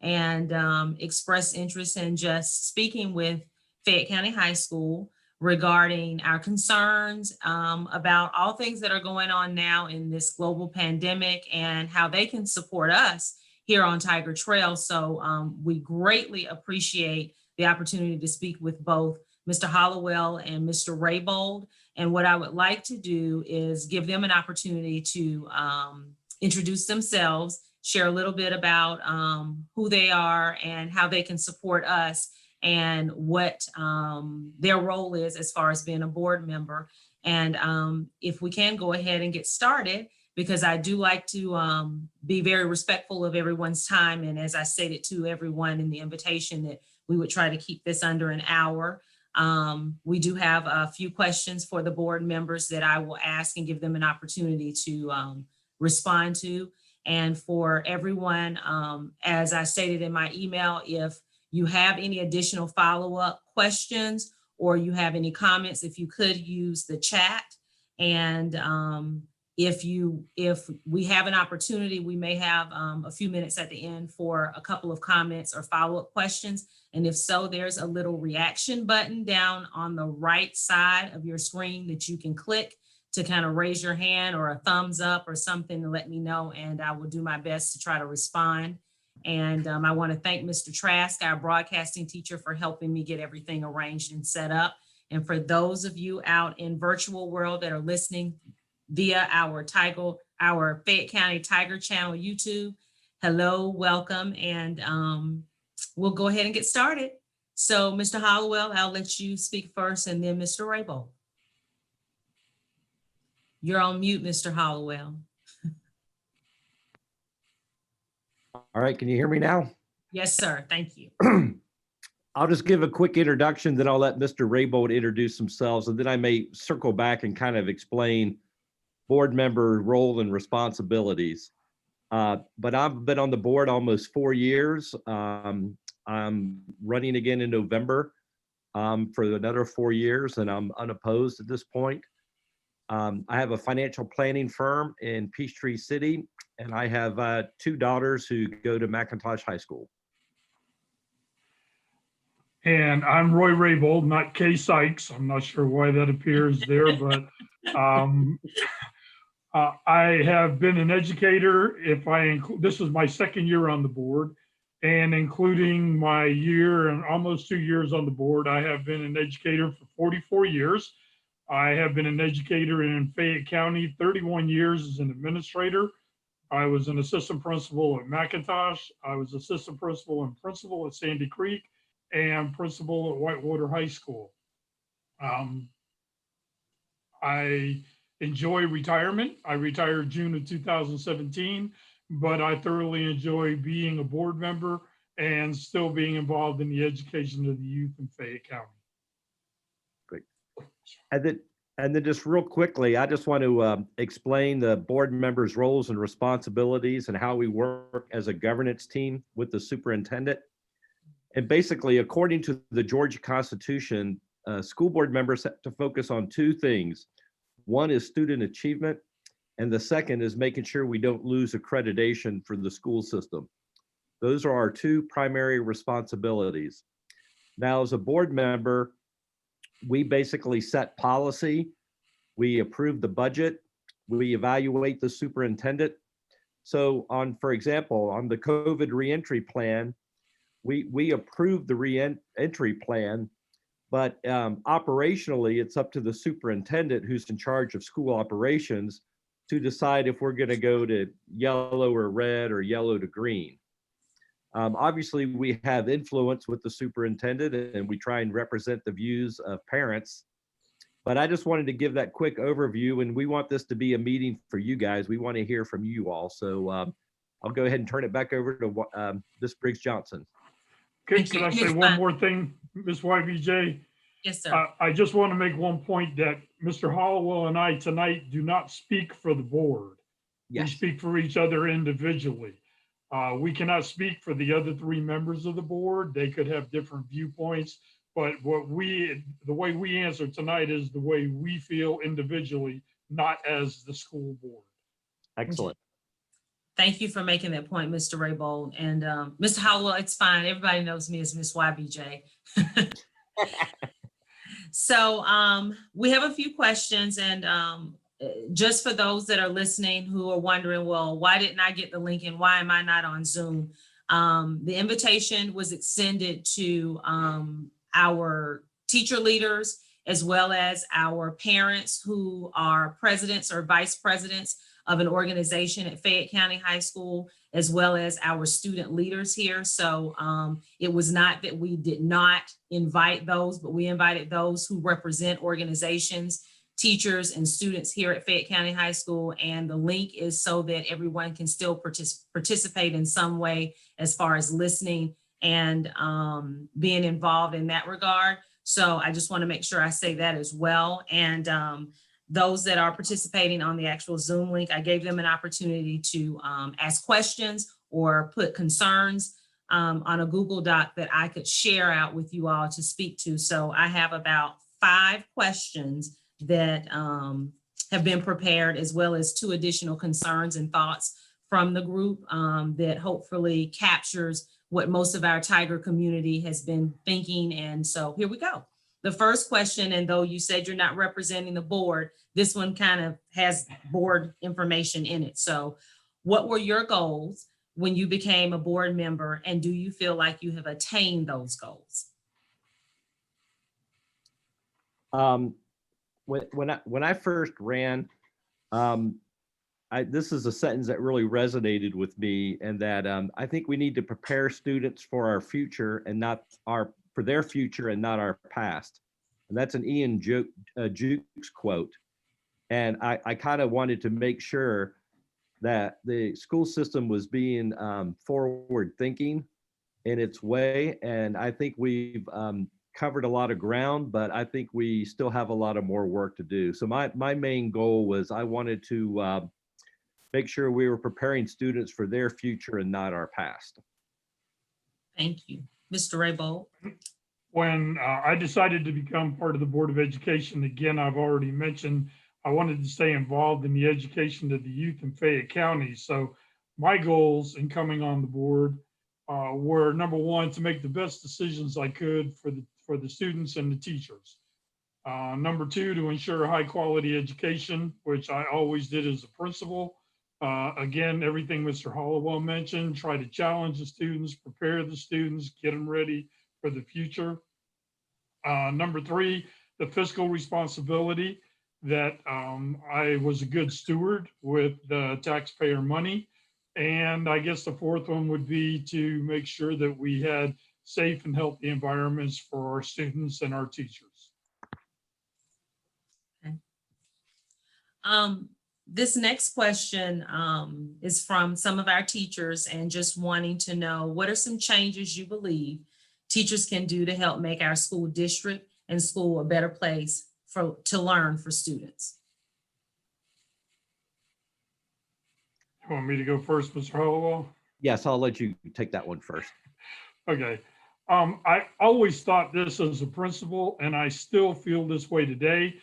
and expressed interest in just speaking with Fayette County High School regarding our concerns about all things that are going on now in this global pandemic and how they can support us here on Tiger Trail. So we greatly appreciate the opportunity to speak with both Mr. Hollowell and Mr. Raybold. And what I would like to do is give them an opportunity to introduce themselves, share a little bit about who they are and how they can support us and what their role is as far as being a board member. And if we can go ahead and get started, because I do like to be very respectful of everyone's time. And as I stated to everyone in the invitation, that we would try to keep this under an hour. We do have a few questions for the board members that I will ask and give them an opportunity to respond to. And for everyone, as I stated in my email, if you have any additional follow-up questions or you have any comments, if you could use the chat. And if we have an opportunity, we may have a few minutes at the end for a couple of comments or follow-up questions. And if so, there's a little reaction button down on the right side of your screen that you can click to kind of raise your hand or a thumbs up or something to let me know. And I will do my best to try to respond. And I want to thank Mr. Trask, our broadcasting teacher, for helping me get everything arranged and set up. And for those of you out in virtual world that are listening via our Fayette County Tiger Channel YouTube, hello, welcome, and we'll go ahead and get started. So Mr. Hollowell, I'll let you speak first, and then Mr. Raybold. You're on mute, Mr. Hollowell. All right, can you hear me now? Yes, sir, thank you. I'll just give a quick introduction, then I'll let Mr. Raybold introduce themselves, and then I may circle back and kind of explain board member role and responsibilities. But I've been on the board almost 4 years. I'm running again in November for another 4 years, and I'm unopposed at this point. I have a financial planning firm in Peachtree City, and I have 2 daughters who go to McIntosh High School. And I'm Roy Raybold, not Kay Sykes. I'm not sure why that appears there, but I have been an educator. If I include, this is my 2nd year on the board, and including my year and almost 2 years on the board, I have been an educator for 44 years. I have been an educator in Fayette County, 31 years as an administrator. I was an assistant principal at McIntosh. I was assistant principal and principal at Sandy Creek and principal at Whitewater High School. I enjoy retirement. I retired June of 2017, but I thoroughly enjoy being a board member and still being involved in the education of the youth in Fayette County. Great. And then just real quickly, I just want to explain the board members' roles and responsibilities and how we work as a governance team with the superintendent. And basically, according to the Georgia Constitution, school board members have to focus on 2 things. One is student achievement, and the second is making sure we don't lose accreditation for the school system. Those are our 2 primary responsibilities. Now, as a board member, we basically set policy, we approve the budget, we evaluate the superintendent. So for example, on the COVID reentry plan, we approved the reentry plan, but operationally, it's up to the superintendent who's in charge of school operations to decide if we're going to go to yellow or red or yellow to green. Obviously, we have influence with the superintendent, and we try and represent the views of parents. But I just wanted to give that quick overview, and we want this to be a meeting for you guys. We want to hear from you all. So I'll go ahead and turn it back over to Ms. Briggs-Johnson. Okay, can I say one more thing, Ms. YBJ? Yes, sir. I just want to make one point that Mr. Hollowell and I tonight do not speak for the board. Yes. We speak for each other individually. We cannot speak for the other 3 members of the board. They could have different viewpoints, but the way we answer tonight is the way we feel individually, not as the school board. Excellent. Thank you for making that point, Mr. Raybold. And Mr. Howell, it's fine. Everybody knows me as Miss YBJ. So we have a few questions, and just for those that are listening who are wondering, well, why didn't I get the link and why am I not on Zoom? The invitation was extended to our teacher leaders as well as our parents who are presidents or vice presidents of an organization at Fayette County High School, as well as our student leaders here. So it was not that we did not invite those, but we invited those who represent organizations, teachers, and students here at Fayette County High School. And the link is so that everyone can still participate in some way as far as listening and being involved in that regard. So I just want to make sure I say that as well. And those that are participating on the actual Zoom link, I gave them an opportunity to ask questions or put concerns on a Google Doc that I could share out with you all to speak to. So I have about 5 questions that have been prepared, as well as 2 additional concerns and thoughts from the group that hopefully captures what most of our Tiger community has been thinking. And so here we go. The first question, and though you said you're not representing the board, this one kind of has board information in it. So what were your goals when you became a board member, and do you feel like you have attained those goals? When I first ran, this is a sentence that really resonated with me, and that I think we need to prepare students for our future and not for their future and not our past. And that's an Ian Jukes quote. And I kind of wanted to make sure that the school system was being forward thinking in its way. And I think we've covered a lot of ground, but I think we still have a lot of more work to do. So my main goal was I wanted to make sure we were preparing students for their future and not our past. Thank you. Mr. Raybold. When I decided to become part of the Board of Education, again, I've already mentioned, I wanted to stay involved in the education of the youth in Fayette County. So my goals in coming on the board were, number one, to make the best decisions I could for the students and the teachers. Number 2, to ensure a high quality education, which I always did as a principal. Again, everything Mr. Hollowell mentioned, try to challenge the students, prepare the students, get them ready for the future. Number 3, the fiscal responsibility, that I was a good steward with the taxpayer money. And I guess the 4th one would be to make sure that we had safe and healthy environments for our students and our teachers. Okay. This next question is from some of our teachers, and just wanting to know, what are some changes you believe teachers can do to help make our school district and school a better place to learn for students? You want me to go first, Mr. Hollowell? Yes, I'll let you take that one first. Okay. I always thought this as a principal, and I still feel this way today.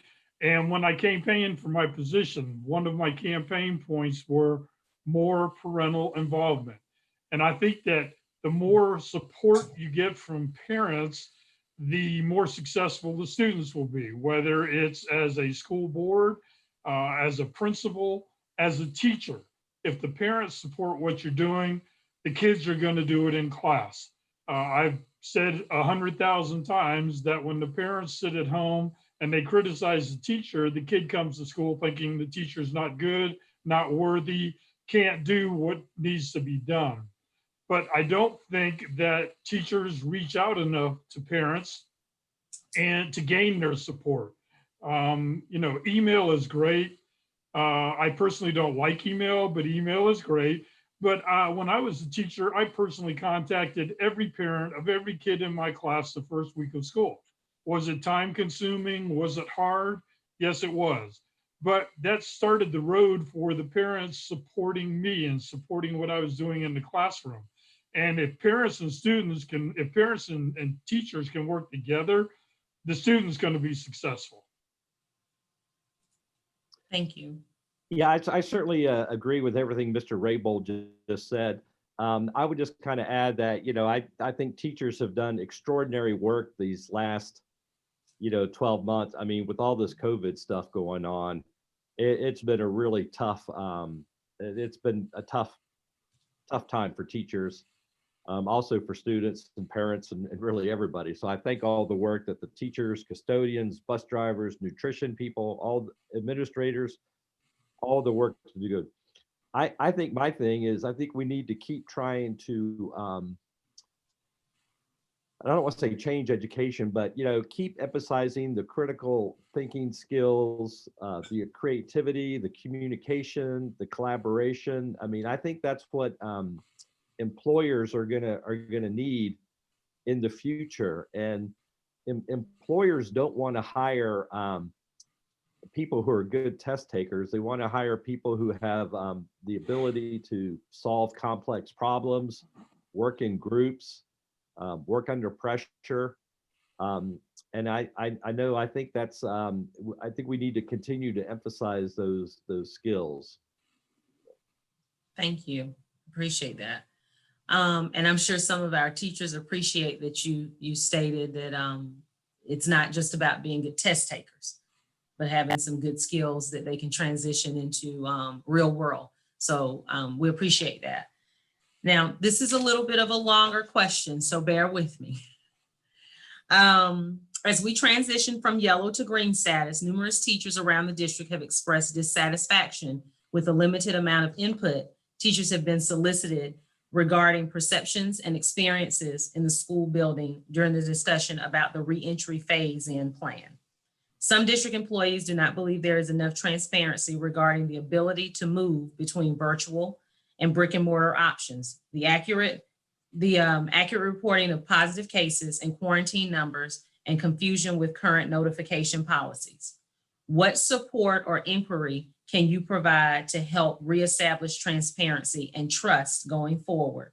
And when I campaigned for my position, one of my campaign points were more parental involvement. And I think that the more support you get from parents, the more successful the students will be, whether it's as a school board, as a principal, as a teacher. If the parents support what you're doing, the kids are going to do it in class. I've said 100,000 times that when the parents sit at home and they criticize the teacher, the kid comes to school thinking the teacher's not good, not worthy, can't do what needs to be done. But I don't think that teachers reach out enough to parents and to gain their support. Email is great. I personally don't like email, but email is great. But when I was a teacher, I personally contacted every parent of every kid in my class the first week of school. Was it time consuming? Was it hard? Yes, it was. But that started the road for the parents supporting me and supporting what I was doing in the classroom. And if parents and students can, if parents and teachers can work together, the student's going to be successful. Thank you. Yeah, I certainly agree with everything Mr. Raybold just said. I would just kind of add that, I think teachers have done extraordinary work these last, 12 months. I mean, with all this COVID stuff going on, it's been a really tough, it's been a tough time for teachers, also for students and parents and really everybody. So I thank all the work that the teachers, custodians, bus drivers, nutrition people, all the administrators, all the work to do good. I think my thing is I think we need to keep trying to I don't want to say change education, but keep emphasizing the critical thinking skills, the creativity, the communication, the collaboration. I mean, I think that's what employers are gonna need in the future, and employers don't want to hire people who are good test takers. They want to hire people who have the ability to solve complex problems, work in groups, work under pressure. And I know, I think that's, I think we need to continue to emphasize those skills. Thank you. Appreciate that. And I'm sure some of our teachers appreciate that you stated that it's not just about being good test takers, but having some good skills that they can transition into real world. So we appreciate that. Now, this is a little bit of a longer question, so bear with me. As we transition from yellow to green status, numerous teachers around the district have expressed dissatisfaction with the limited amount of input teachers have been solicited regarding perceptions and experiences in the school building during the discussion about the reentry phase-in plan. Some district employees do not believe there is enough transparency regarding the ability to move between virtual and brick and mortar options, the accurate reporting of positive cases and quarantine numbers, and confusion with current notification policies. What support or inquiry can you provide to help reestablish transparency and trust going forward?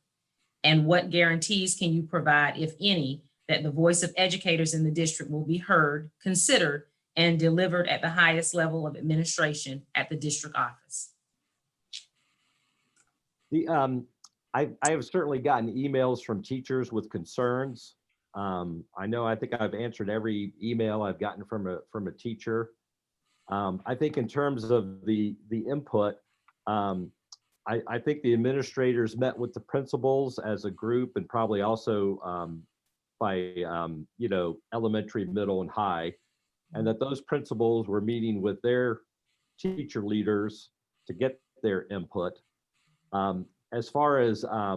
And what guarantees can you provide, if any, that the voice of educators in the district will be heard, considered, and delivered at the highest level of administration at the district office? I have certainly gotten emails from teachers with concerns. I think I've answered every email I've gotten from a teacher. I think in terms of the input, I think the administrators met with the principals as a group, and probably also by elementary, middle, and high, and that those principals were meeting with their teacher leaders to get their input. As far as I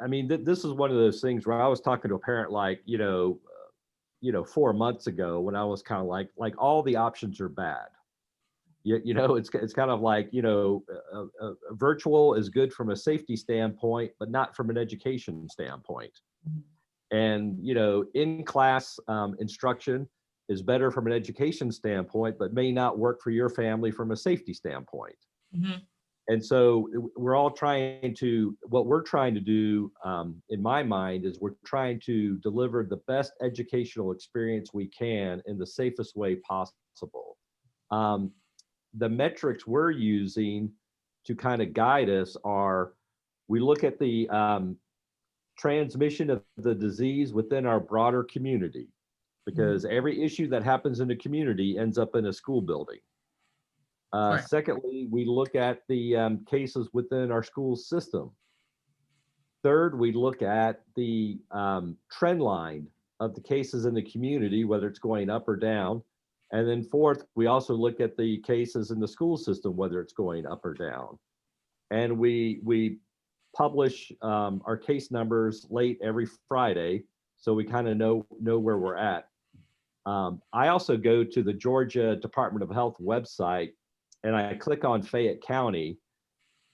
mean, this is one of those things where I was talking to a parent like, 4 months ago, when I was kind of like all the options are bad. It's kind of like, virtual is good from a safety standpoint, but not from an education standpoint. And, in-class instruction is better from an education standpoint, but may not work for your family from a safety standpoint. Mm-hmm. And so what we're trying to do, in my mind, is we're trying to deliver the best educational experience we can in the safest way possible. The metrics we're using to kind of guide us are, we look at the transmission of the disease within our broader community, because every issue that happens in the community ends up in a school building. Right. Secondly, we look at the cases within our school system. Third, we look at the trend line of the cases in the community, whether it's going up or down. And then fourth, we also look at the cases in the school system, whether it's going up or down. And we publish our case numbers late every Friday, so we kind of know where we're at. I also go to the Georgia Department of Health website, and I click on Fayette County,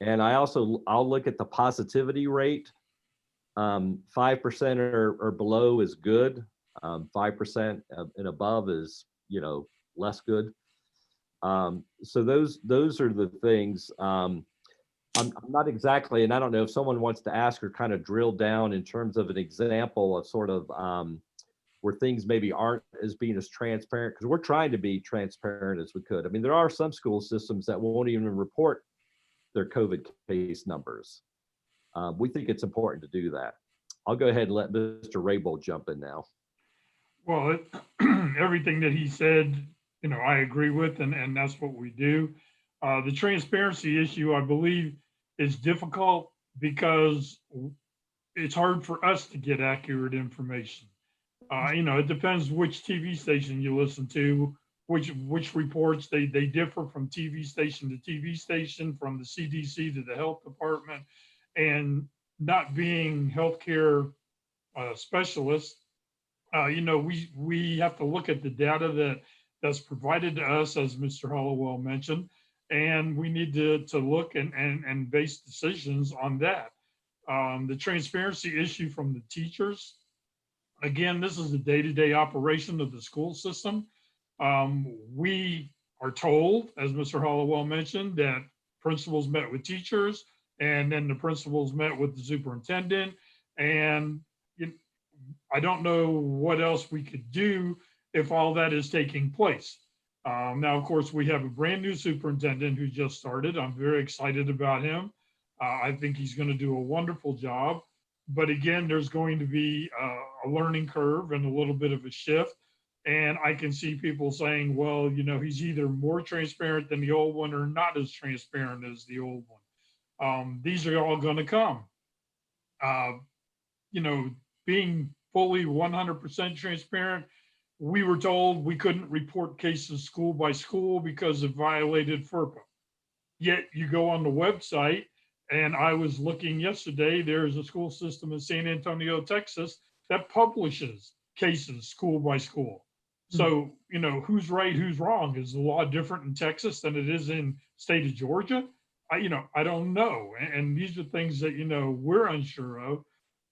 and I'll look at the positivity rate. 5% or below is good. 5% and above is, less good. So those are the things. I'm not exactly, and I don't know if someone wants to ask or kind of drill down in terms of an example of sort of where things maybe aren't as being as transparent, because we're trying to be transparent as we could. I mean, there are some school systems that won't even report their COVID case numbers. We think it's important to do that. I'll go ahead and let Mr. Raybold jump in now. Well, everything that he said, I agree with, and that's what we do. The transparency issue, I believe, is difficult because it's hard for us to get accurate information. It depends which TV station you listen to, which reports, they differ from TV station to TV station, from the CDC to the health department. And not being healthcare specialists, we have to look at the data that's provided to us, as Mr. Hollowell mentioned, and we need to look and base decisions on that. The transparency issue from the teachers, again, this is the day-to-day operation of the school system. We are told, as Mr. Hollowell mentioned, that principals met with teachers, and then the principals met with the superintendent. And I don't know what else we could do if all that is taking place. Now, of course, we have a brand new superintendent who just started. I'm very excited about him. I think he's going to do a wonderful job. But again, there's going to be a learning curve and a little bit of a shift. And I can see people saying, well, he's either more transparent than the old one or not as transparent as the old one. These are all going to come. Being fully 100% transparent, we were told we couldn't report cases school by school because it violated FERPA. Yet you go on the website, and I was looking yesterday, there's a school system in San Antonio, Texas, that publishes cases school by school. So, who's right, who's wrong? Is the law different in Texas than it is in state of Georgia? I don't know. And these are things that, we're unsure of.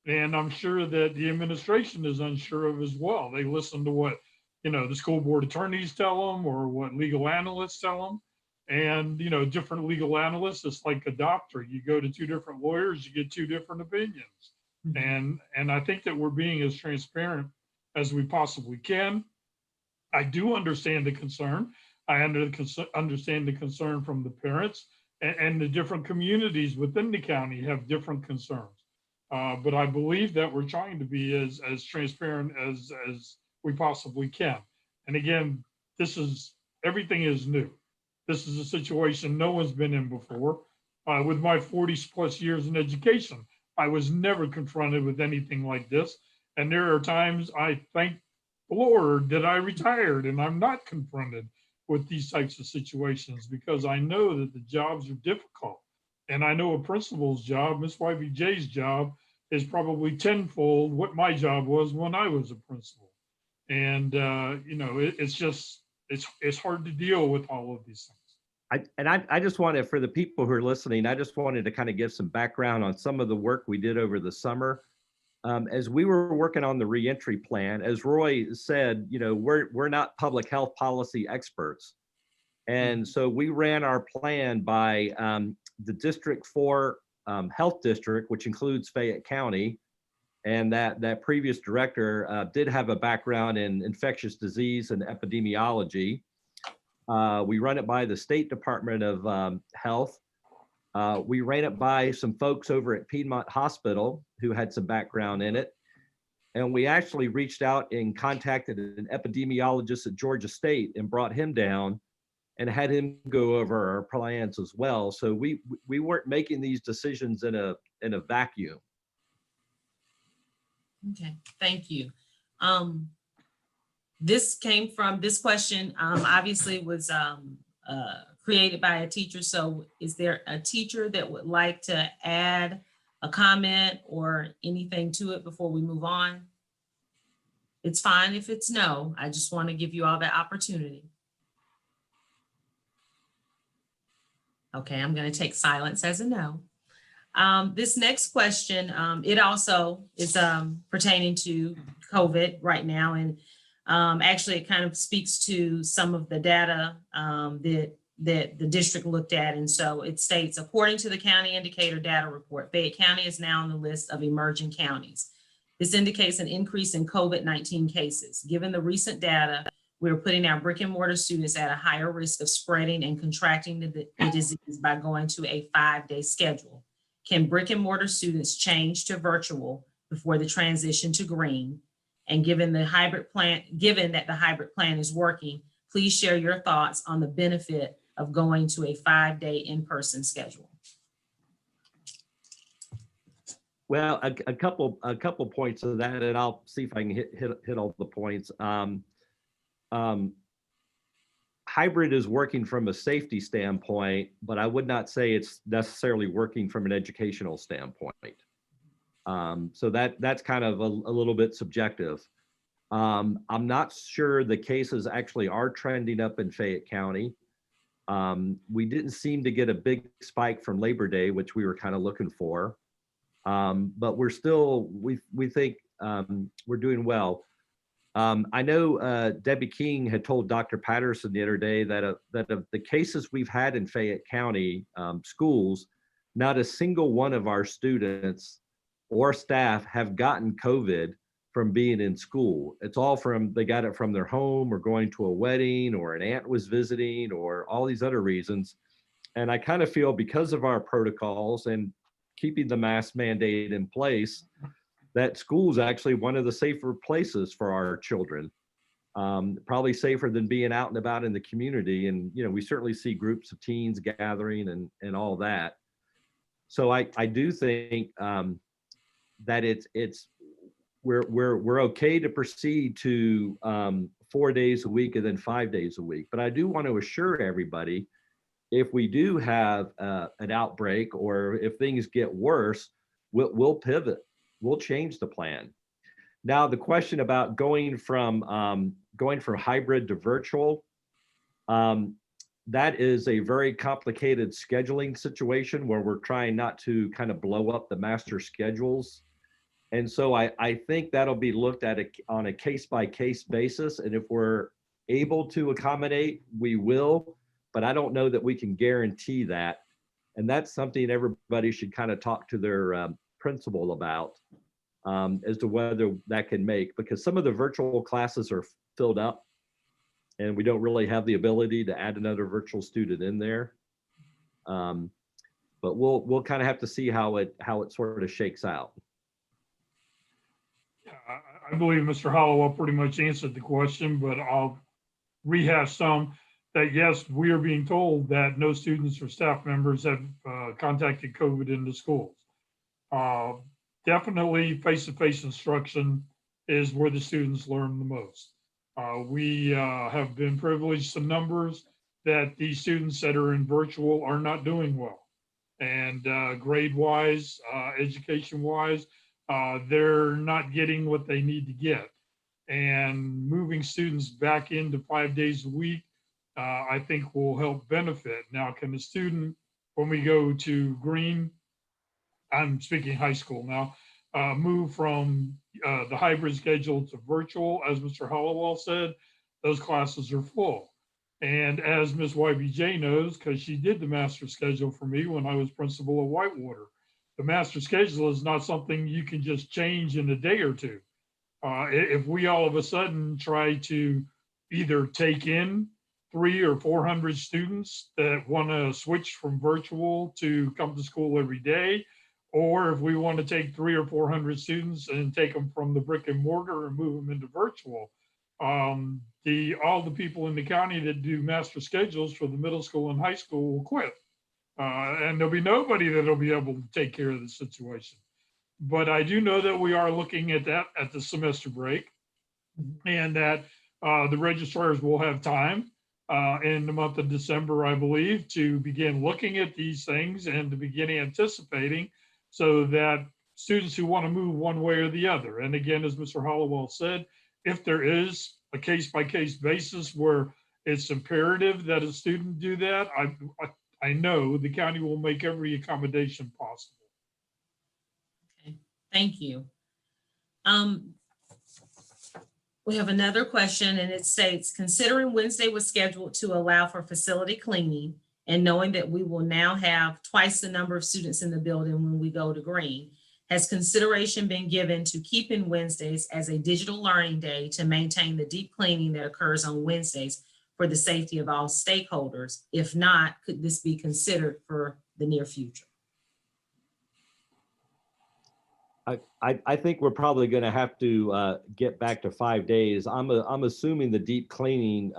And I'm sure that the administration is unsure of as well. They listen to what, the school board attorneys tell them or what legal analysts tell them. And, different legal analysts, it's like a doctor. You go to two different lawyers, you get two different opinions. And I think that we're being as transparent as we possibly can. I do understand the concern. I understand the concern from the parents, and the different communities within the county have different concerns. But I believe that we're trying to be as transparent as we possibly can. And again, everything is new. This is a situation no one's been in before. With my 40 plus years in education, I was never confronted with anything like this. And there are times I thank the Lord that I retired and I'm not confronted with these types of situations, because I know that the jobs are difficult. And I know a principal's job, Ms. YBJ's job, is probably tenfold what my job was when I was a principal. And, it's hard to deal with all of these things. I just wanted, for the people who are listening, I just wanted to kind of give some background on some of the work we did over the summer. As we were working on the reentry plan, as Roy said, we're not public health policy experts. And so we ran our plan by the District 4 health district, which includes Fayette County. And that previous director did have a background in infectious disease and epidemiology. We run it by the State Department of Health. We ran it by some folks over at Piedmont Hospital who had some background in it. And we actually reached out and contacted an epidemiologist at Georgia State and brought him down and had him go over our plans as well. So we weren't making these decisions in a vacuum. Okay, thank you. This question obviously was created by a teacher. So is there a teacher that would like to add a comment or anything to it before we move on? It's fine if it's no. I just want to give you all that opportunity. Okay, I'm going to take silence as a no. This next question, it also is pertaining to COVID right now. And actually, it kind of speaks to some of the data that the district looked at. And so it states, according to the County Indicator Data Report, Fayette County is now on the list of emerging counties. This indicates an increase in COVID-19 cases. Given the recent data, we're putting our brick and mortar students at a higher risk of spreading and contracting the disease by going to a 5-day schedule. Can brick and mortar students change to virtual before the transition to green? And given that the hybrid plan is working, please share your thoughts on the benefit of going to a 5-day in-person schedule. Well, a couple points of that, and I'll see if I can hit all the points. Hybrid is working from a safety standpoint, but I would not say it's necessarily working from an educational standpoint. So that's kind of a little bit subjective. I'm not sure the cases actually are trending up in Fayette County. We didn't seem to get a big spike from Labor Day, which we were kind of looking for. But we're still, we think we're doing well. I know Debbie King had told Dr. Patterson the other day that of the cases we've had in Fayette County schools, not a single one of our students or staff have gotten COVID from being in school. It's all they got it from their home or going to a wedding or an aunt was visiting or all these other reasons. And I kind of feel because of our protocols and keeping the mask mandate in place, that school is actually one of the safer places for our children. Probably safer than being out and about in the community. And, you know, we certainly see groups of teens gathering and all that. So I do think that we're okay to proceed to 4 days a week and then 5 days a week. But I do want to assure everybody, if we do have an outbreak or if things get worse, we'll pivot. We'll change the plan. Now, the question about going from hybrid to virtual, that is a very complicated scheduling situation where we're trying not to kind of blow up the master schedules. And so I think that'll be looked at on a case-by-case basis. And if we're able to accommodate, we will, but I don't know that we can guarantee that. And that's something everybody should kind of talk to their principal about as to whether that can make, because some of the virtual classes are filled up and we don't really have the ability to add another virtual student in there. But we'll kind of have to see how it sort of shakes out. I believe Mr. Hollowell pretty much answered the question, but I'll rehash some. That yes, we are being told that no students or staff members have contacted COVID in the schools. Definitely face-to-face instruction is where the students learn the most. We have been privileged to numbers that these students that are in virtual are not doing well. And grade-wise, education-wise, they're not getting what they need to get. And moving students back into 5 days a week, I think will help benefit. Now, can the student, when we go to green, I'm speaking high school now, move from the hybrid schedule to virtual? As Mr. Hollowell said, those classes are full. And as Ms. YBJ knows, because she did the master schedule for me when I was principal of Whitewater, the master schedule is not something you can just change in a day or two. If we all of a sudden try to either take in 300 or 400 students that want to switch from virtual to come to school every day, or if we want to take 300 or 400 students and take them from the brick and mortar and move them into virtual, all the people in the county that do master schedules for the middle school and high school will quit. And there'll be nobody that'll be able to take care of the situation. But I do know that we are looking at that at the semester break, and that the registrars will have time in the month of December, I believe, to begin looking at these things and to begin anticipating, so that students who want to move one way or the other. And again, as Mr. Hollowell said, if there is a case-by-case basis where it's imperative that a student do that, I know the county will make every accommodation possible. Okay, thank you. We have another question, and it states, considering Wednesday was scheduled to allow for facility cleaning and knowing that we will now have twice the number of students in the building when we go to green, Has consideration been given to keeping Wednesdays as a digital learning day to maintain the deep cleaning that occurs on Wednesdays for the safety of all stakeholders? If not, could this be considered for the near future? I think we're probably going to have to get back to 5 days. I'm assuming the deep cleaning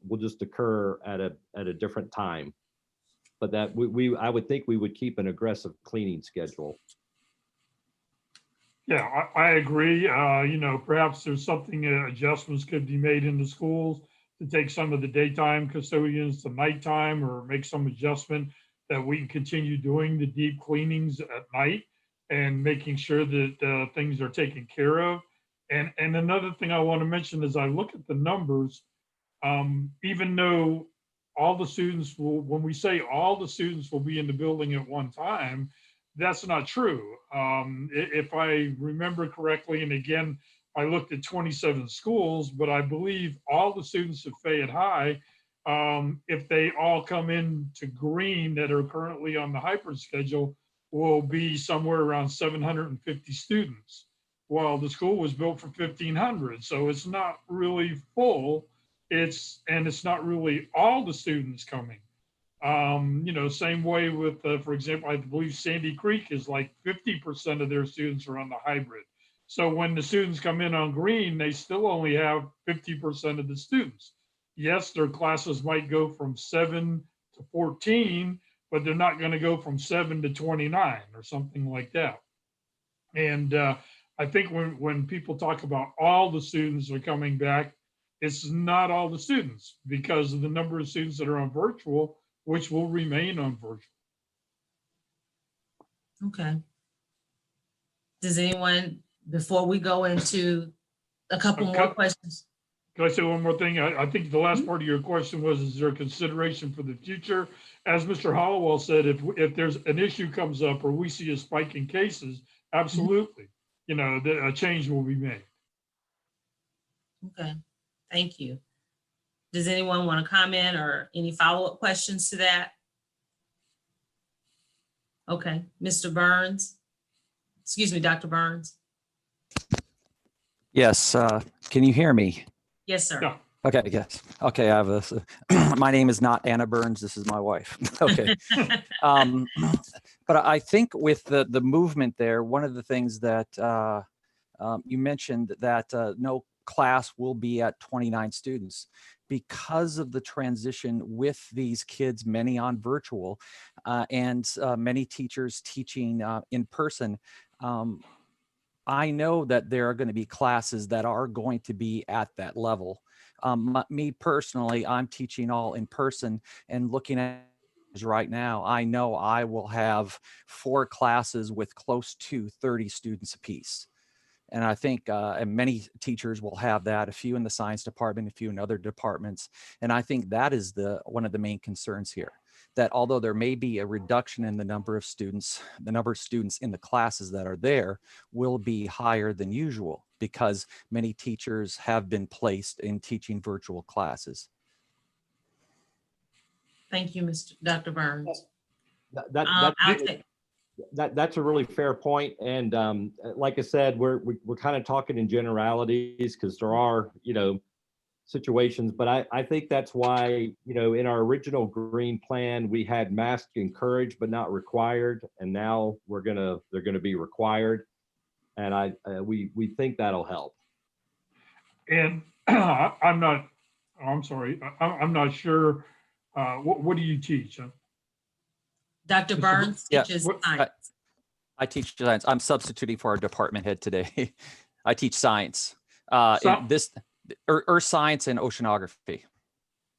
will just occur at a different time, but that I would think we would keep an aggressive cleaning schedule. Yeah, I agree. You know, perhaps there's something, adjustments could be made in the schools to take some of the daytime custodians to nighttime, or make some adjustment that we can continue doing the deep cleanings at night and making sure that things are taken care of. And another thing I want to mention is I look at the numbers, even though all the students will, when we say all the students will be in the building at one time, that's not true. If I remember correctly, and again, I looked at 27 schools, but I believe all the students at Fayette High, if they all come in to green that are currently on the hybrid schedule, will be somewhere around 750 students. While the school was built for 1,500, so it's not really full. It's not really all the students coming. You know, same way with, for example, I believe Sandy Creek is like 50% of their students are on the hybrid. So when the students come in on green, they still only have 50% of the students. Yes, their classes might go from 7 to 14, but they're not going to go from 7 to 29 or something like that. And I think when people talk about all the students are coming back, it's not all the students, because of the number of students that are on virtual, which will remain on virtual. Okay. Does anyone, before we go into a couple more questions? Can I say one more thing? I think the last part of your question was, is there consideration for the future? As Mr. Hollowell said, if there's an issue comes up or we see a spike in cases, absolutely, you know, a change will be made. Okay, thank you. Does anyone want to comment or any follow-up questions to that? Okay, Mr. Burns. Excuse me, Dr. Burns. Yes, can you hear me? Yes, sir. Yeah. Okay, yes. Okay, I have a, my name is not Anna Burns, this is my wife. Okay. But I think with the movement there, one of the things that you mentioned that no class will be at 29 students because of the transition with these kids, many on virtual and many teachers teaching in person. I know that there are going to be classes that are going to be at that level. Me personally, I'm teaching all in person, and looking at right now, I know I will have 4 classes with close to 30 students apiece. And I think and many teachers will have that, a few in the science department, a few in other departments. And I think that is one of the main concerns here, that although there may be a reduction in the number of students in the classes that are there will be higher than usual, because many teachers have been placed in teaching virtual classes. Thank you, Dr. Burns. That's a really fair point. And like I said, we're kind of talking in generalities, because there are, you know, situations, but I think that's why, you know, in our original green plan, we had mask encouraged but not required, and now they're gonna be required, and we think that'll help. And I'm not sure, what do you teach? Dr. Burns Yeah. teaches science. I teach science. I'm substituting for our department head today. I teach science. Earth science and oceanography.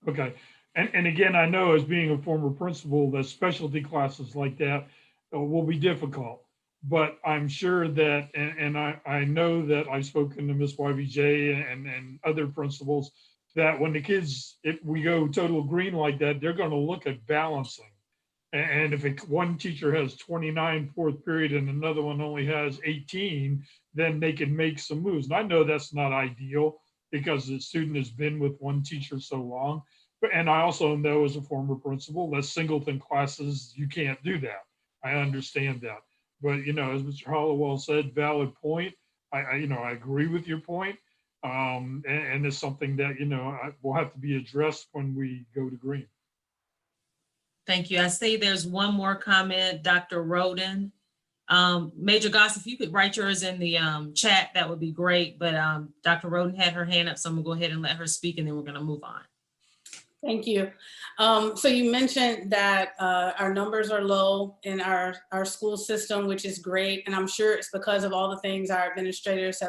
Okay. And again, I know, as being a former principal, that specialty classes like that will be difficult. But I'm sure that, and I know that I've spoken to Ms. YBJ and other principals, that when the kids, if we go total green like that, they're going to look at balancing. And if one teacher has 29 fourth period and another one only has 18, then they can make some moves. And I know that's not ideal, because the student has been with one teacher so long. And I also know, as a former principal, that singleton classes, you can't do that. I understand that. But, you know, as Mr. Hollowell said, valid point. I agree with your point. And it's something that, you know, will have to be addressed when we go to green. Thank you. I see there's one more comment, Dr. Roden. Major Goss, if you could write yours in the chat, that would be great. But Dr. Roden had her hand up, so I'm gonna go ahead and let her speak, and then we're gonna move on. Thank you. So you mentioned that our numbers are low in our school system, which is great. And I'm sure it's because of all the things our administrators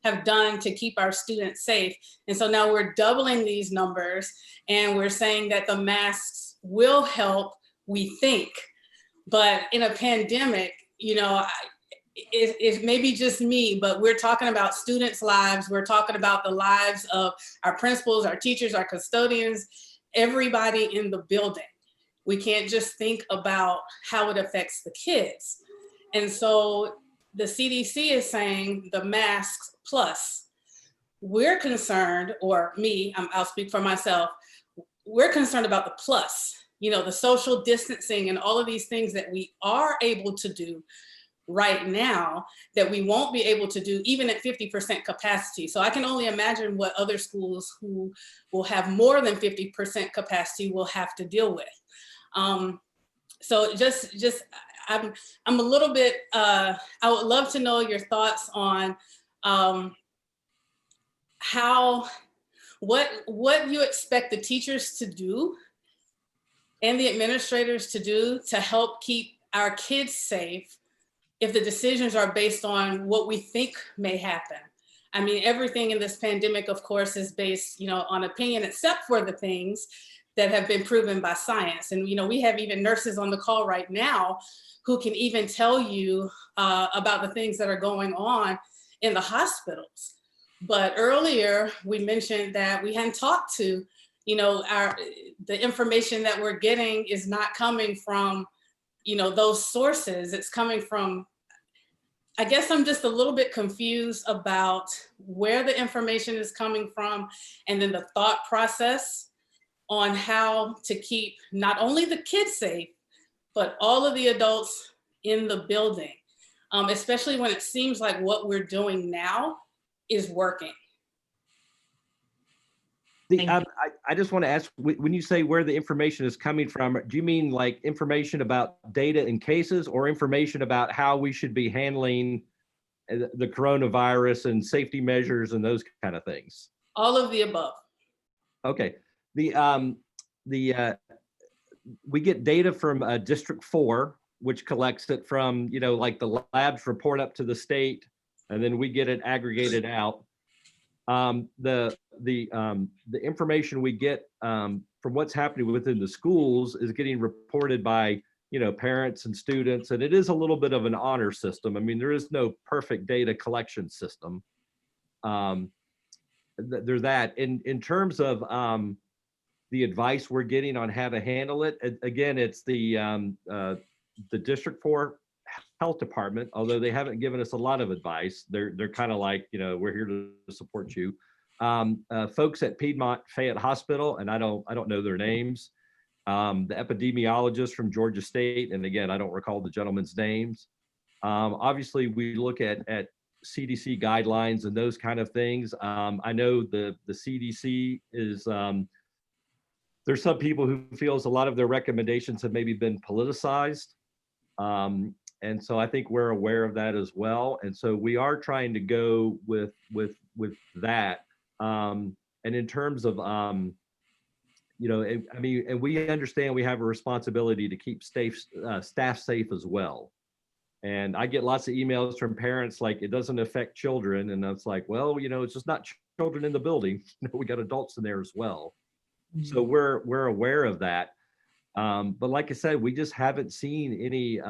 have done to keep our students safe. And so now we're doubling these numbers, and we're saying that the masks will help, we think. But in a pandemic, you know, it may be just me, but we're talking about students' lives. We're talking about the lives of our principals, our teachers, our custodians, everybody in the building. We can't just think about how it affects the kids. And so the CDC is saying the masks plus. We're concerned, or me, I'll speak for myself, we're concerned about the plus, you know, the social distancing and all of these things that we are able to do right now that we won't be able to do even at 50% capacity. So I can only imagine what other schools who will have more than 50% capacity will have to deal with. So just I'm a little bit, I would love to know your thoughts on what you expect the teachers to do and the administrators to do to help keep our kids safe if the decisions are based on what we think may happen. I mean, everything in this pandemic, of course, is based, you know, on opinion, except for the things that have been proven by science. And, you know, we have even nurses on the call right now who can even tell you about the things that are going on in the hospitals. But earlier we mentioned that we hadn't talked to, you know, the information that we're getting is not coming from, you know, those sources. It's coming from, I guess I'm just a little bit confused about where the information is coming from, and then the thought process on how to keep not only the kids safe, but all of the adults in the building, especially when it seems like what we're doing now is working. I just want to ask, when you say where the information is coming from, do you mean like information about data in cases, or information about how we should be handling the coronavirus and safety measures and those kind of things? All of the above. Okay. We get data from District 4, which collects it from, you know, like the labs report up to the state, and then we get it aggregated out. The information we get from what's happening within the schools is getting reported by, you know, parents and students, and it is a little bit of an honor system. I mean, there is no perfect data collection system. There's that. In terms of the advice we're getting on how to handle it, again, it's the District 4 Health Department, although they haven't given us a lot of advice. They're kind of like, you know, we're here to support you. Folks at Piedmont Fayette Hospital, and I don't know their names. The epidemiologist from Georgia State, and again, I don't recall the gentleman's names. Obviously, we look at CDC guidelines and those kind of things. I know the CDC is, there's some people who feels a lot of their recommendations have maybe been politicized. And so I think we're aware of that as well. And so we are trying to go with that. And in terms of, you know, I mean, and we understand we have a responsibility to keep staff safe as well. And I get lots of emails from parents like, it doesn't affect children. And it's like, well, you know, it's just not children in the building. You know, we got adults in there as well. So we're aware of that. But like I said, we just haven't seen any,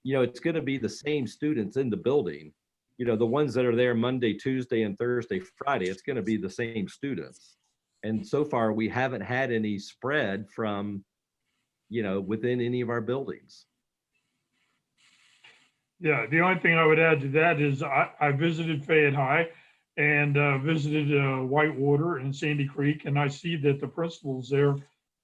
you know, it's going to be the same students in the building. You know, the ones that are there Monday, Tuesday, and Thursday, Friday, it's going to be the same students. And so far, we haven't had any spread from, you know, within any of our buildings. Yeah, the only thing I would add to that is I visited Fayette High and visited Whitewater and Sandy Creek, and I see that the principals there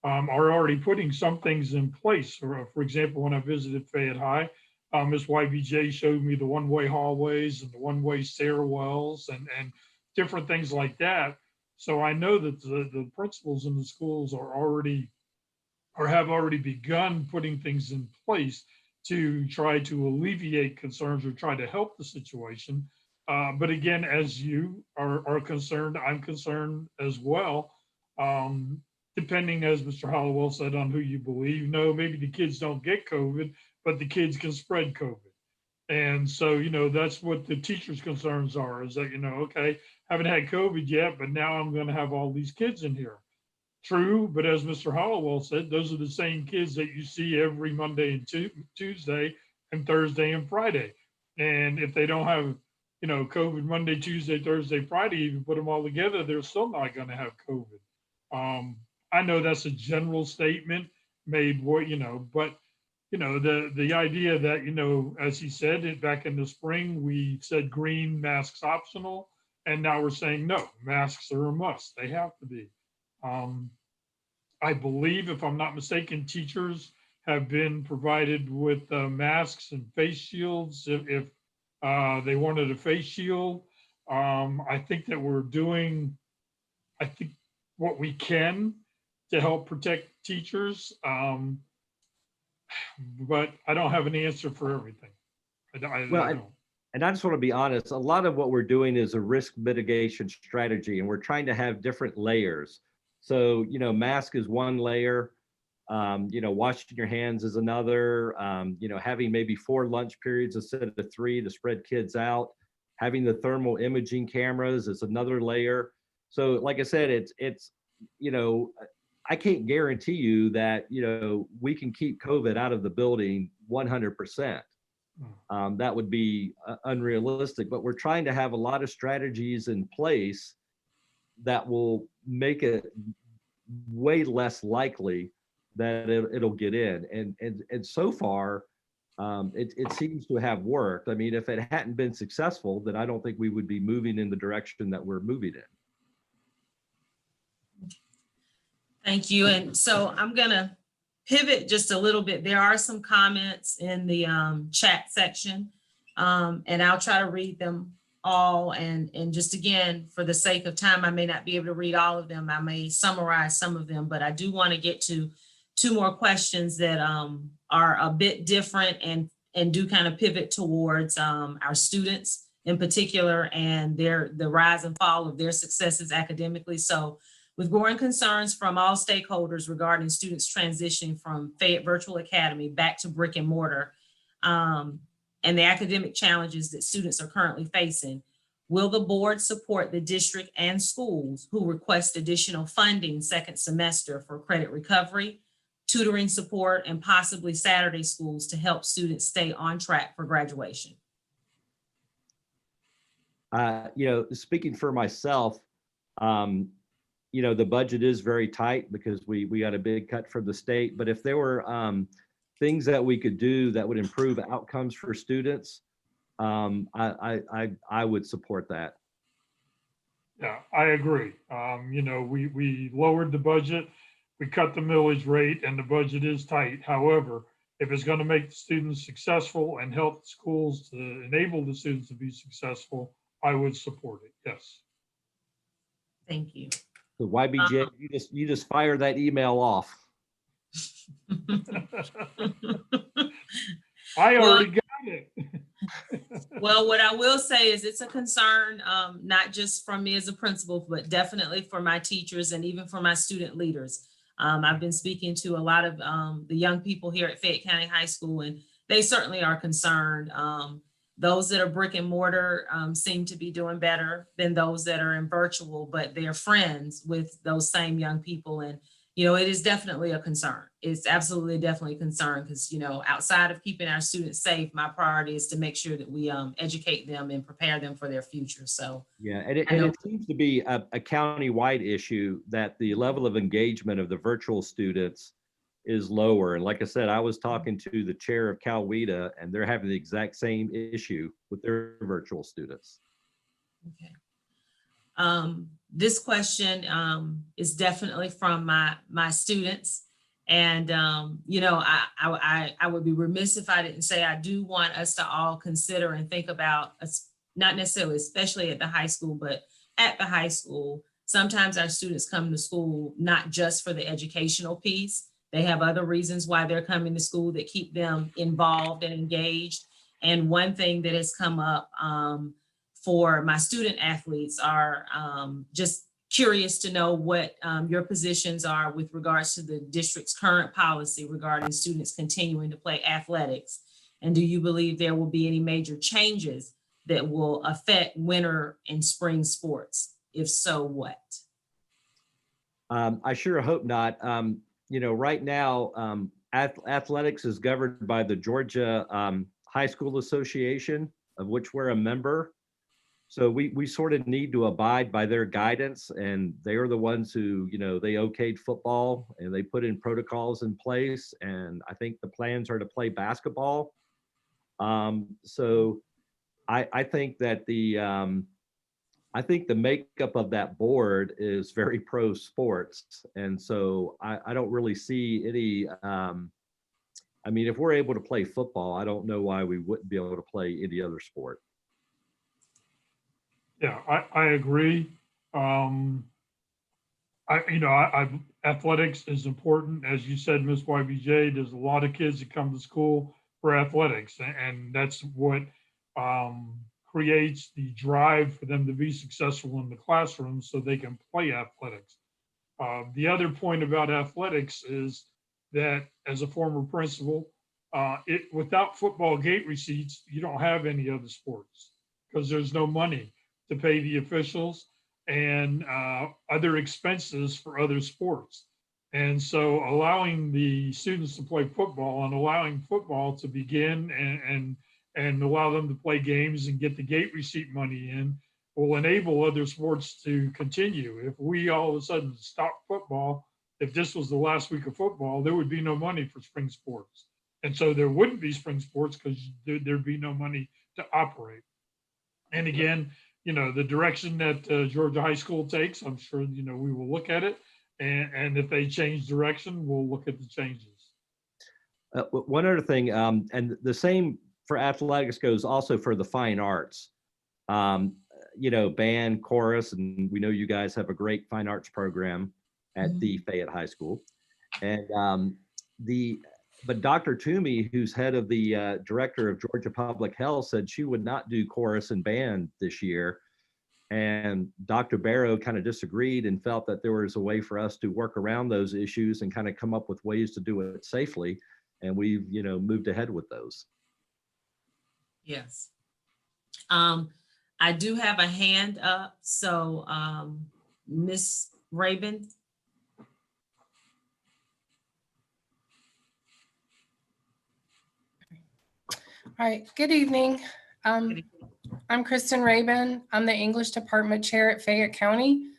are already putting some things in place. For example, when I visited Fayette High, Ms. YBJ showed me the one-way hallways and the one-way stairwells and different things like that. So I know that the principals in the schools are already, or have already begun putting things in place to try to alleviate concerns or try to help the situation. But again, as you are concerned, I'm concerned as well. Depending, as Mr. Hollowell said, on who you believe. No, maybe the kids don't get COVID, but the kids can spread COVID. And so, you know, that's what the teachers' concerns are, is that, you know, okay, haven't had COVID yet, but now I'm going to have all these kids in here. True, but as Mr. Hollowell said, those are the same kids that you see every Monday and Tuesday and Thursday and Friday. And if they don't have, you know, COVID Monday, Tuesday, Thursday, Friday, if you put them all together, they're still not going to have COVID. I know that's a general statement made, you know, but you know, the idea that, you know, as he said, back in the spring, we said green, masks optional, and now we're saying no, masks are a must. They have to be. I believe, if I'm not mistaken, teachers have been provided with masks and face shields if they wanted a face shield. I think that we're doing, I think, what we can to help protect teachers. But I don't have an answer for everything. I don't. And I just want to be honest, a lot of what we're doing is a risk mitigation strategy, and we're trying to have different layers. So, you know, mask is one layer, you know, washing your hands is another, you know, having maybe 4 lunch periods instead of 3 to spread kids out, having the thermal imaging cameras is another layer. So like I said, it's, you know, I can't guarantee you that, you know, we can keep COVID out of the building 100%. That would be unrealistic, but we're trying to have a lot of strategies in place that will make it way less likely that it'll get in. And so far, it seems to have worked. I mean, if it hadn't been successful, then I don't think we would be moving in the direction that we're moving in. Thank you. And so I'm going to pivot just a little bit. There are some comments in the chat section, and I'll try to read them all. And just again, for the sake of time, I may not be able to read all of them. I may summarize some of them, but I do want to get to 2 more questions that are a bit different and do kind of pivot towards our students in particular and the rise and fall of their successes academically. So with growing concerns from all stakeholders regarding students transitioning from Fayette Virtual Academy back to brick and mortar and the academic challenges that students are currently facing, will the board support the district and schools who request additional funding second semester for credit recovery, tutoring support, and possibly Saturday schools to help students stay on track for graduation? You know, speaking for myself, you know, the budget is very tight because we got a big cut from the state. But if there were things that we could do that would improve outcomes for students, I would support that. Yeah, I agree. You know, we lowered the budget, we cut the millage rate, and the budget is tight. However, if it's going to make the students successful and help schools to enable the students to be successful, I would support it. Yes. Thank you. So YBJ, you just fire that email off. I already got it. Well, what I will say is it's a concern, not just from me as a principal, but definitely for my teachers and even for my student leaders. I've been speaking to a lot of the young people here at Fayette County High School, and they certainly are concerned. Those that are brick and mortar seem to be doing better than those that are in virtual, but they're friends with those same young people. And, you know, it is definitely a concern. It's absolutely definitely a concern because, you know, outside of keeping our students safe, my priority is to make sure that we educate them and prepare them for their future. So, yeah, and it seems to be a county-wide issue that the level of engagement of the virtual students is lower. And like I said, I was talking to the chair of Cal WEDA, and they're having the exact same issue with their virtual students. okay. This question is definitely from my students, And, I would be remiss if I didn't say I do want us to all consider and think about, not necessarily, especially at the high school, but at the high school, sometimes our students come to school not just for the educational piece. They have other reasons why they're coming to school that keep them involved and engaged. And one thing that has come up for my student athletes are just curious to know what your positions are with regards to the district's current policy regarding students continuing to play athletics. And do you believe there will be any major changes that will affect winter and spring sports? If so, what? I sure hope not. Right now, athletics is governed by the Georgia High School Association, of which we're a member. So we sort of need to abide by their guidance, and they are the ones who, they okayed football and they put in protocols in place. And I think the plans are to play basketball. So I think that I think the makeup of that board is very pro sports. And so I don't really see any, if we're able to play football, I don't know why we wouldn't be able to play any other sport. Yeah, I agree. Athletics is important. As you said, Ms. YBJ, there's a lot of kids that come to school for athletics, and that's what creates the drive for them to be successful in the classroom so they can play athletics. The other point about athletics is that, as a former principal, without football gate receipts, you don't have any other sports because there's no money to pay the officials and other expenses for other sports. And so allowing the students to play football and allowing football to begin and allow them to play games and get the gate receipt money in will enable other sports to continue. If we all of a sudden stop football, if this was the last week of football, there would be no money for spring sports. And so there wouldn't be spring sports because there'd be no money to operate. And again, the direction that Georgia High School takes, I'm sure, we will look at it. And if they change direction, we'll look at the changes. One other thing, and the same for athletics goes also for the fine arts. Band, chorus, and we know you guys have a great fine arts program at the Fayette High School. And but Dr. Toomey, who's head of the director of Georgia Public Health, said she would not do chorus and band this year. And Dr. Barrow kind of disagreed and felt that there was a way for us to work around those issues and kind of come up with ways to do it safely. And we've, moved ahead with those. Yes. I do have a hand up. So Ms. Rabin. All right, good evening. I'm Kristen Rabin. I'm the English Department Chair at Fayette County.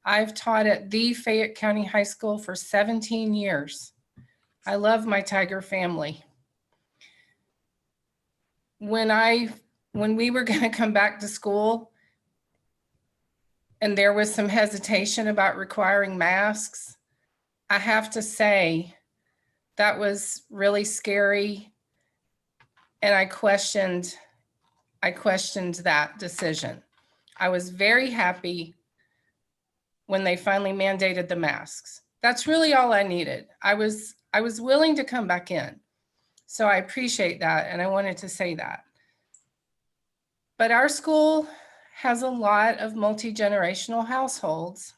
I've taught at the Fayette County High School for 17 years. I love my Tiger family. When we were going to come back to school and there was some hesitation about requiring masks, I have to say that was really scary. And I questioned that decision. I was very happy when they finally mandated the masks. That's really all I needed. I was willing to come back in. So I appreciate that, and I wanted to say that. But our school has a lot of multi-generational households.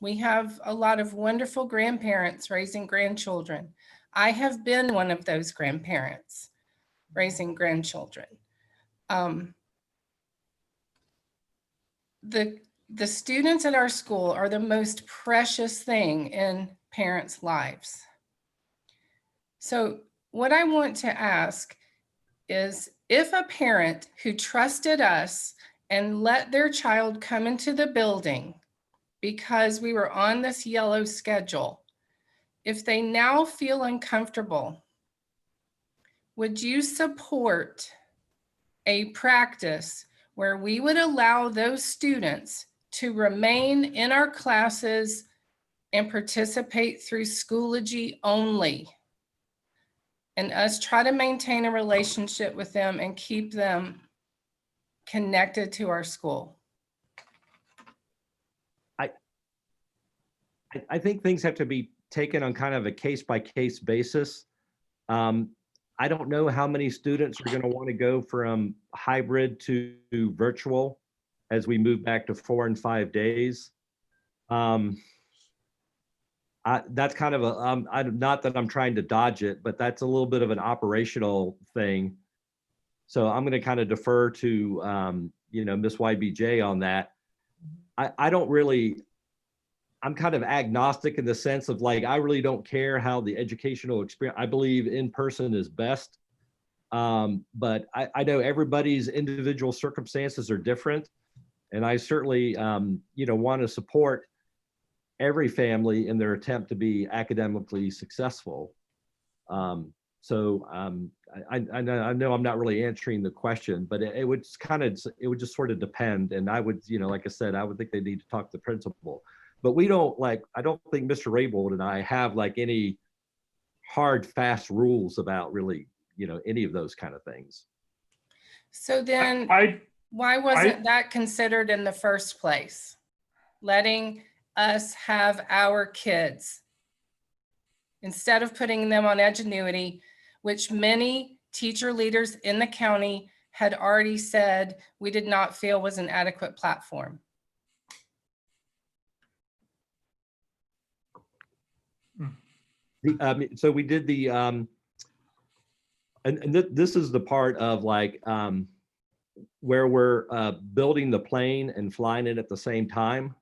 We have a lot of wonderful grandparents raising grandchildren. I have been one of those grandparents raising grandchildren. The students at our school are the most precious thing in parents' lives. So what I want to ask is, if a parent who trusted us and let their child come into the building because we were on this yellow schedule, if they now feel uncomfortable, would you support a practice where we would allow those students to remain in our classes and participate through Schoology only. And us try to maintain a relationship with them and keep them connected to our school. I think things have to be taken on kind of a case-by-case basis. I don't know how many students are going to want to go from hybrid to virtual as we move back to 4 and 5 days. That's kind of a, not that I'm trying to dodge it, but that's a little bit of an operational thing. So I'm going to kind of defer to, Ms. YBJ on that. I don't really, I'm kind of agnostic in the sense of like, I really don't care how the educational experience, I believe in person is best. But I know everybody's individual circumstances are different. And I certainly, want to support every family in their attempt to be academically successful. I know I'm not really answering the question, but it would just sort of depend. And I would, like I said, I would think they need to talk to the principal. But I don't think Mr. Raybould and I have like any hard, fast rules about really, any of those kind of things. So then why wasn't that considered in the first place? Letting us have our kids instead of putting them on Edgenuity, which many teacher leaders in the county had already said we did not feel was an adequate platform. So we did the, this is the part of like, where we're building the plane and flying it at the same time.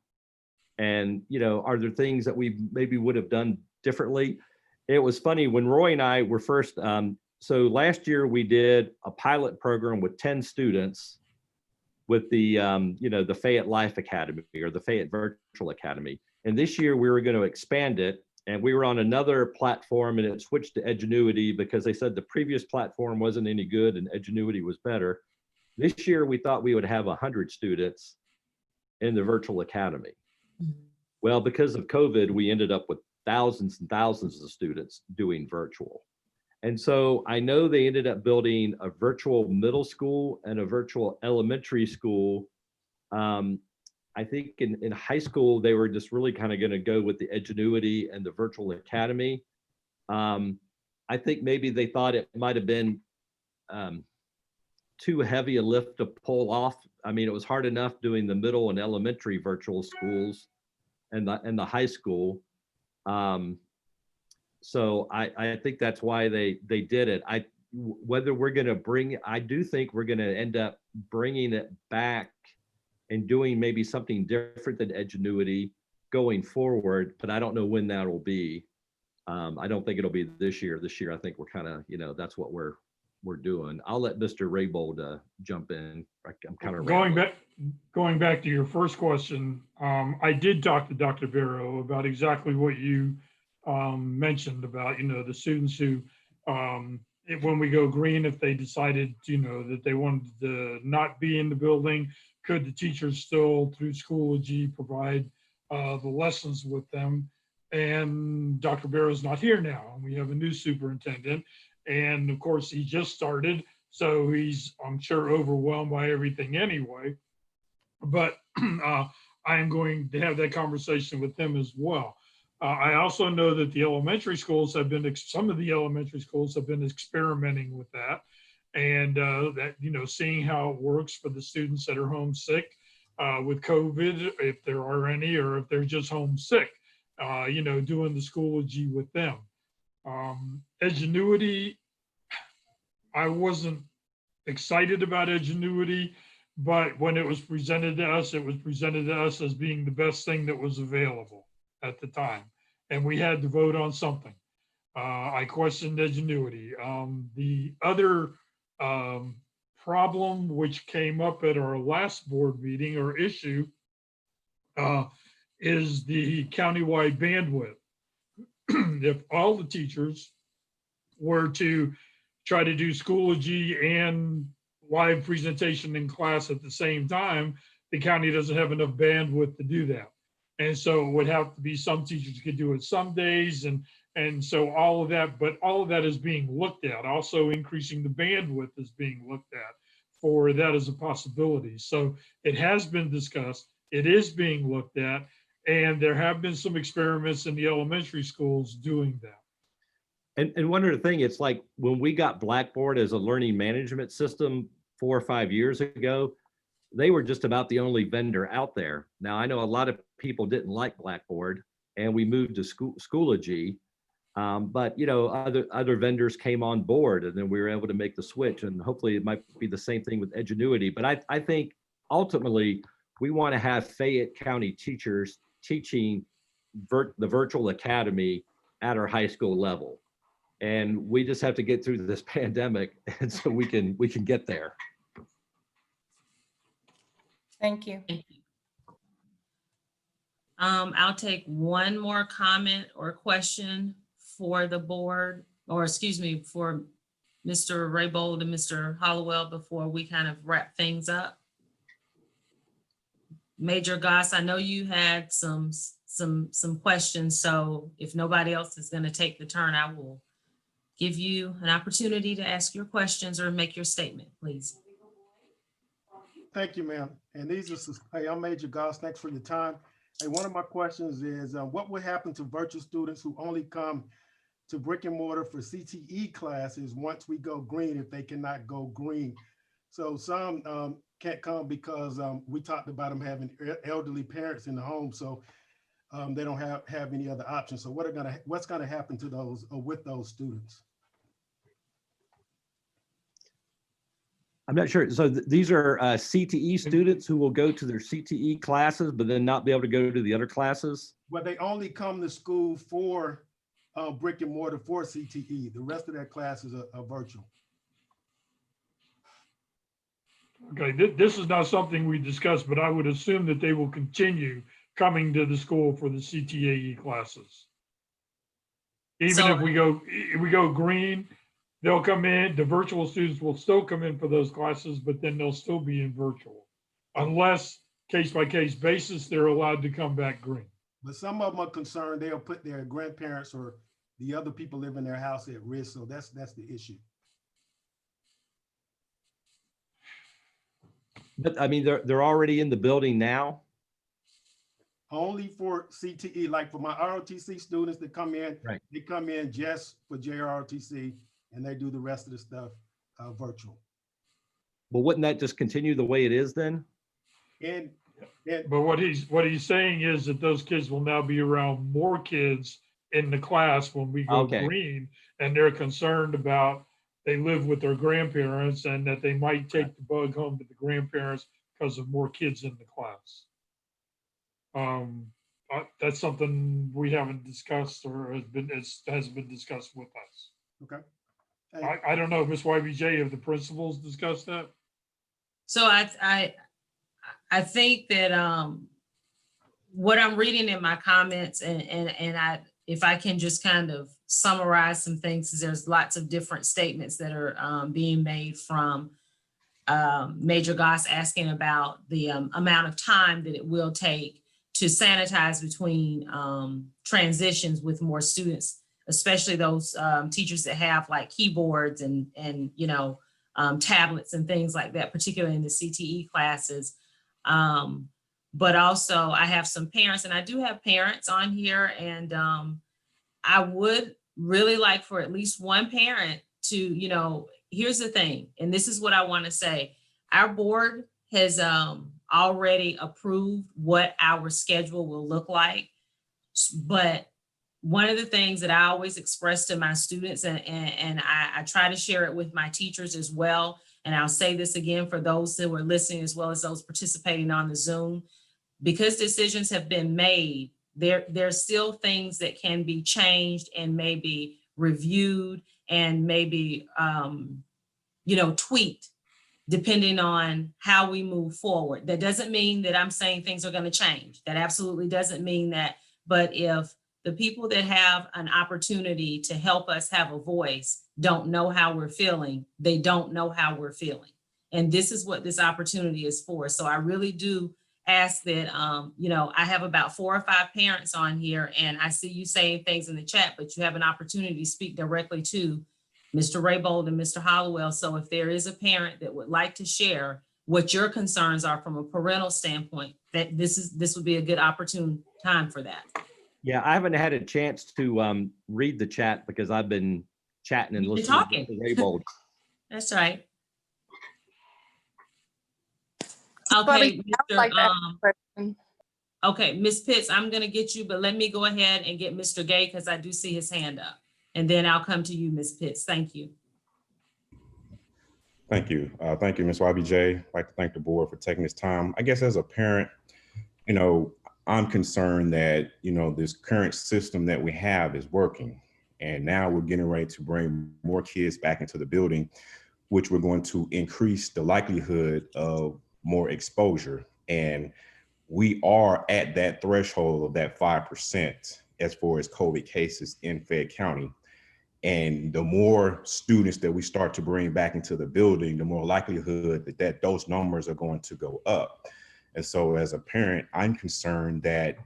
And, are there things that we maybe would have done differently? It was funny when Roy and I were first, so last year we did a pilot program with 10 students with the, the Fayette Life Academy or the Fayette Virtual Academy. And this year we were going to expand it. And we were on another platform and it switched to Edgenuity because they said the previous platform wasn't any good and Edgenuity was better. This year we thought we would have 100 students in the virtual academy. Well, because of COVID, we ended up with thousands and thousands of students doing virtual. And so I know they ended up building a virtual middle school and a virtual elementary school. I think in high school, they were just really kind of going to go with the Edgenuity and the virtual academy. I think maybe they thought it might have been too heavy a lift to pull off. I mean, it was hard enough doing the middle and elementary virtual schools and the high school. So I think that's why they did it. Whether we're going to bring, I do think we're going to end up bringing it back and doing maybe something different than Edgenuity going forward, but I don't know when that'll be. I don't think it'll be this year. This year, I think we're kind of, that's what we're doing. I'll let Mr. Raybould jump in. I'm kind of going back to your first question. I did talk to Dr. Barrow about exactly what you mentioned about, the students who, when we go green, if they decided, that they wanted to not be in the building, could the teachers still, through Schoology, provide the lessons with them? And Dr. Barrow's not here now. We have a new superintendent. And of course, he just started. So he's, I'm sure, overwhelmed by everything anyway. But I am going to have that conversation with him as well. I also know that the elementary schools have been, some of the elementary schools have been experimenting with that. And that, seeing how it works for the students that are homesick with COVID, if there are any, or if they're just homesick, doing the Schoology with them. Edgenuity, I wasn't excited about Edgenuity, but when it was presented to us, it was presented to us as being the best thing that was available at the time. And we had to vote on something. I questioned Edgenuity. The other problem which came up at our last board meeting or issue is the countywide bandwidth. If all the teachers were to try to do Schoology and live presentation in class at the same time, the county doesn't have enough bandwidth to do that. And so it would have to be some teachers could do it some days, and so all of that, but all of that is being looked at. Also increasing the bandwidth is being looked at for that as a possibility. So it has been discussed, it is being looked at, and there have been some experiments in the elementary schools doing that. And one other thing, it's like when we got Blackboard as a learning management system 4 or 5 years ago, they were just about the only vendor out there. Now, I know a lot of people didn't like Blackboard, and we moved to Schoology. But you know, other vendors came on board, and then we were able to make the switch. And hopefully, it might be the same thing with Edgenuity. But I think ultimately, we want to have Fayette County teachers teaching the virtual academy at our high school level, and we just have to get through this pandemic, and so we can get there. Thank you. I'll take one more comment or question for the board, or excuse me, for Mr. Raybold and Mr. Hollowell before we kind of wrap things up. Major Goss, I know you had some questions, so if nobody else is going to take the turn, I will give you an opportunity to ask your questions or make your statement, please. Thank you, ma'am. And these are, hey, I'm Major Goss. Thanks for your time. Hey, one of my questions is, what would happen to virtual students who only come to brick and mortar for CTE classes once we go green, if they cannot go green? So some can't come because we talked about them having elderly parents in the home, so they don't have any other options. So what's gonna happen to those or with those students? I'm not sure. So these are CTE students who will go to their CTE classes, but then not be able to go to the other classes? Well, they only come to school for brick and mortar for CTE. The rest of their classes are virtual. Okay, this is not something we discussed, but I would assume that they will continue coming to the school for the CTAE classes. Even if we go green, they'll come in, the virtual students will still come in for those classes, but then they'll still be in virtual. Unless case by case basis, they're allowed to come back green. But some of them are concerned they'll put their grandparents or the other people live in their house at risk. So that's the issue. But I mean, they're already in the building now. Only for CTE, like for my ROTC students that come in, Right. They come in just for JROTC and they do the rest of the stuff virtual. Well, wouldn't that just continue the way it is then? And But what he's saying is that those kids will now be around more kids in the class when we go Okay. green, and they're concerned about they live with their grandparents and that they might take the bug home to the grandparents because of more kids in the class. That's something we haven't discussed or hasn't been discussed with us. okay. I don't know, Ms. YBJ, have the principals discussed that? So I think that what I'm reading in my comments and if I can just kind of summarize some things, because there's lots of different statements that are being made from Major Goss asking about the amount of time that it will take to sanitize between transitions with more students, especially those teachers that have like keyboards and you know, tablets and things like that, particularly in the CTE classes. But also I have some parents, and I do have parents on here, and I would really like for at least one parent to, you know, here's the thing, and this is what I want to say. Our board has already approved what our schedule will look like. But one of the things that I always express to my students, and I try to share it with my teachers as well, and I'll say this again for those who are listening as well as those participating on the Zoom, because decisions have been made, there's still things that can be changed and maybe reviewed and maybe, you know, tweaked depending on how we move forward. That doesn't mean that I'm saying things are going to change. That absolutely doesn't mean that. But if the people that have an opportunity to help us have a voice don't know how we're feeling, they don't know how we're feeling. And this is what this opportunity is for. So I really do ask that, I have about 4 or 5 parents on here, and I see you saying things in the chat, but you have an opportunity to speak directly to Mr. Raybold and Mr. Hollowell. So if there is a parent that would like to share what your concerns are from a parental standpoint, that this would be a good opportune time for that. Yeah, I haven't had a chance to read the chat because I've been chatting and You've been listening talking. to Raybold. That's right. Bobby, Okay, I'd like to ask a question. okay, Ms. Pitts, I'm gonna get you, but let me go ahead and get Mr. Gay because I do see his hand up. And then I'll come to you, Ms. Pitts. Thank you. Thank you. Thank you, Ms. YBJ. I'd like to thank the board for taking this time. I guess as a parent, I'm concerned that, this current system that we have is working. And now we're getting ready to bring more kids back into the building, which we're going to increase the likelihood of more exposure. And we are at that threshold of that 5% as far as COVID cases in Fayette County. And the more students that we start to bring back into the building, the more likelihood that those numbers are going to go up. And so as a parent, I'm concerned that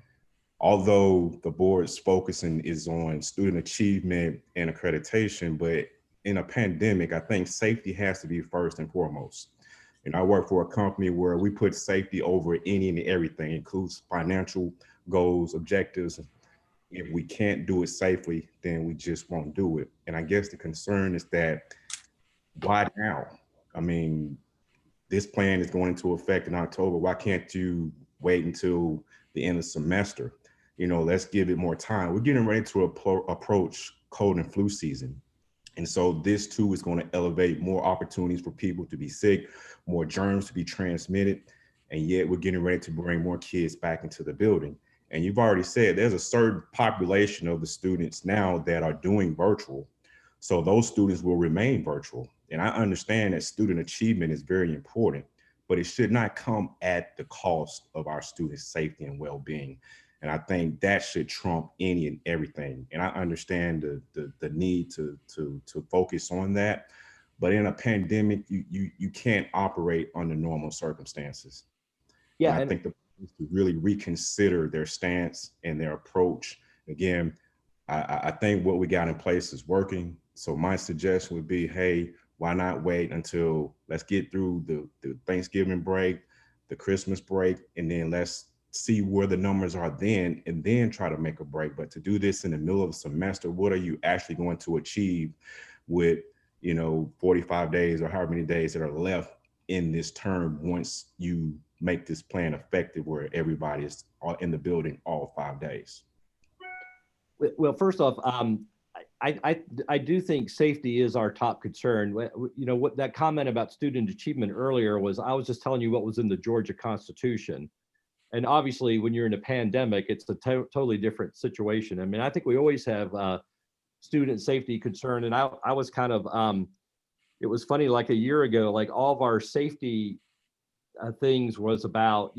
although the board's focusing is on student achievement and accreditation, but in a pandemic, I think safety has to be first and foremost. And I work for a company where we put safety over any and everything, includes financial goals, objectives. If we can't do it safely, then we just won't do it. And I guess the concern is that, why now? I mean, this plan is going into effect in October. Why can't you wait until the end of the semester? Let's give it more time. We're getting ready to approach cold and flu season. And so this too is going to elevate more opportunities for people to be sick, more germs to be transmitted. And yet we're getting ready to bring more kids back into the building. And you've already said there's a certain population of the students now that are doing virtual. So those students will remain virtual. And I understand that student achievement is very important, but it should not come at the cost of our students' safety and well-being. And I think that should trump any and everything. And I understand the need to focus on that. But in a pandemic, you can't operate under normal circumstances. Yeah, and I think the police to really reconsider their stance and their approach. Again, I think what we got in place is working. So my suggestion would be, hey, why not wait until let's get through the Thanksgiving break, the Christmas break, and then let's see where the numbers are then, and then try to make a break. But to do this in the middle of the semester, what are you actually going to achieve with 45 days or however many days that are left in this term once you make this plan effective where everybody is in the building all 5 days? Well, first off, I do think safety is our top concern. What that comment about student achievement earlier was, I was just telling you what was in the Georgia Constitution. And obviously, when you're in a pandemic, it's a totally different situation. I mean, I think we always have student safety concern. And I was kind of, it was funny, like a year ago, like all of our safety things was about,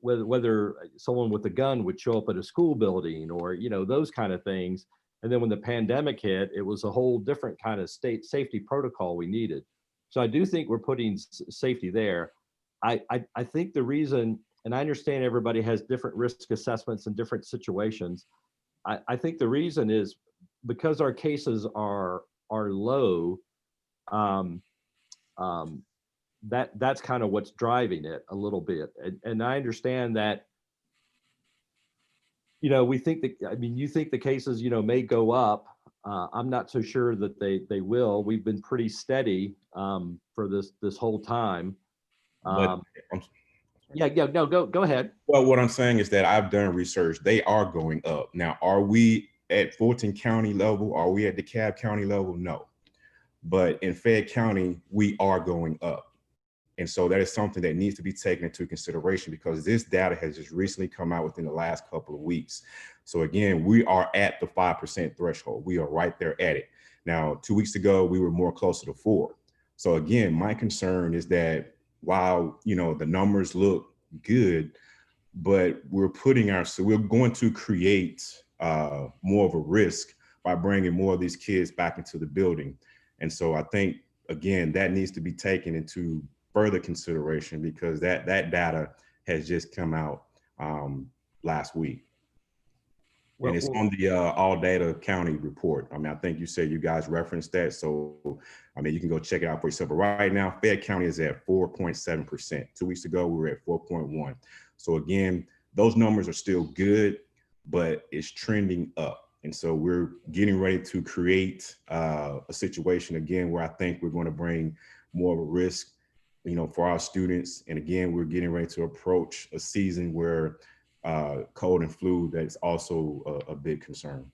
whether someone with a gun would show up at a school building or, those kind of things. And then when the pandemic hit, it was a whole different kind of state safety protocol we needed. So I do think we're putting safety there. I think the reason, and I understand everybody has different risk assessments in different situations. I think the reason is because our cases are low, that's kind of what's driving it a little bit. And I understand that, we think that, you think the cases, may go up. I'm not so sure that they will. We've been pretty steady for this whole time. No, go ahead. Well, what I'm saying is that I've done research. They are going up. Now, are we at Fulton County level? Are we at DeKalb County level? No. But in Fayette County, we are going up. And so that is something that needs to be taken into consideration because this data has just recently come out within the last couple of weeks. So again, we are at the 5% threshold. We are right there at it. Now, 2 weeks ago, we were more closer to 4. So again, my concern is that while, the numbers look good, but we're going to create more of a risk by bringing more of these kids back into the building. And so I think, again, that needs to be taken into further consideration because that data has just come out last week. Well, And it's on the All Data County report. I mean, I think you said you guys referenced that. So, I mean, you can go check it out for yourself. But right now, Fayette County is at 4.7%. 2 weeks ago, we were at 4.1. So again, those numbers are still good, but it's trending up. And so we're getting ready to create a situation again where I think we're going to bring more of a risk, you know, for our students. And again, we're getting ready to approach a season where cold and flu, that's also a big concern.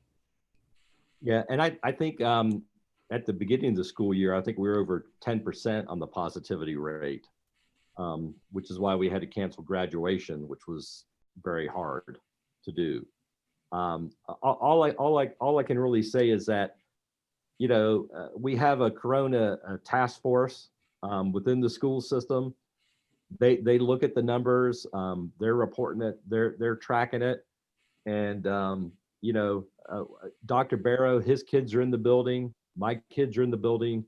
yeah, and I think at the beginning of the school year, I think we were over 10% on the positivity rate, which is why we had to cancel graduation, which was very hard to do. All I can really say is that, you know, we have a Corona task force within the school system. They look at the numbers, they're reporting it, they're tracking it. And, you know, Dr. Barrow, his kids are in the building, my kids are in the building.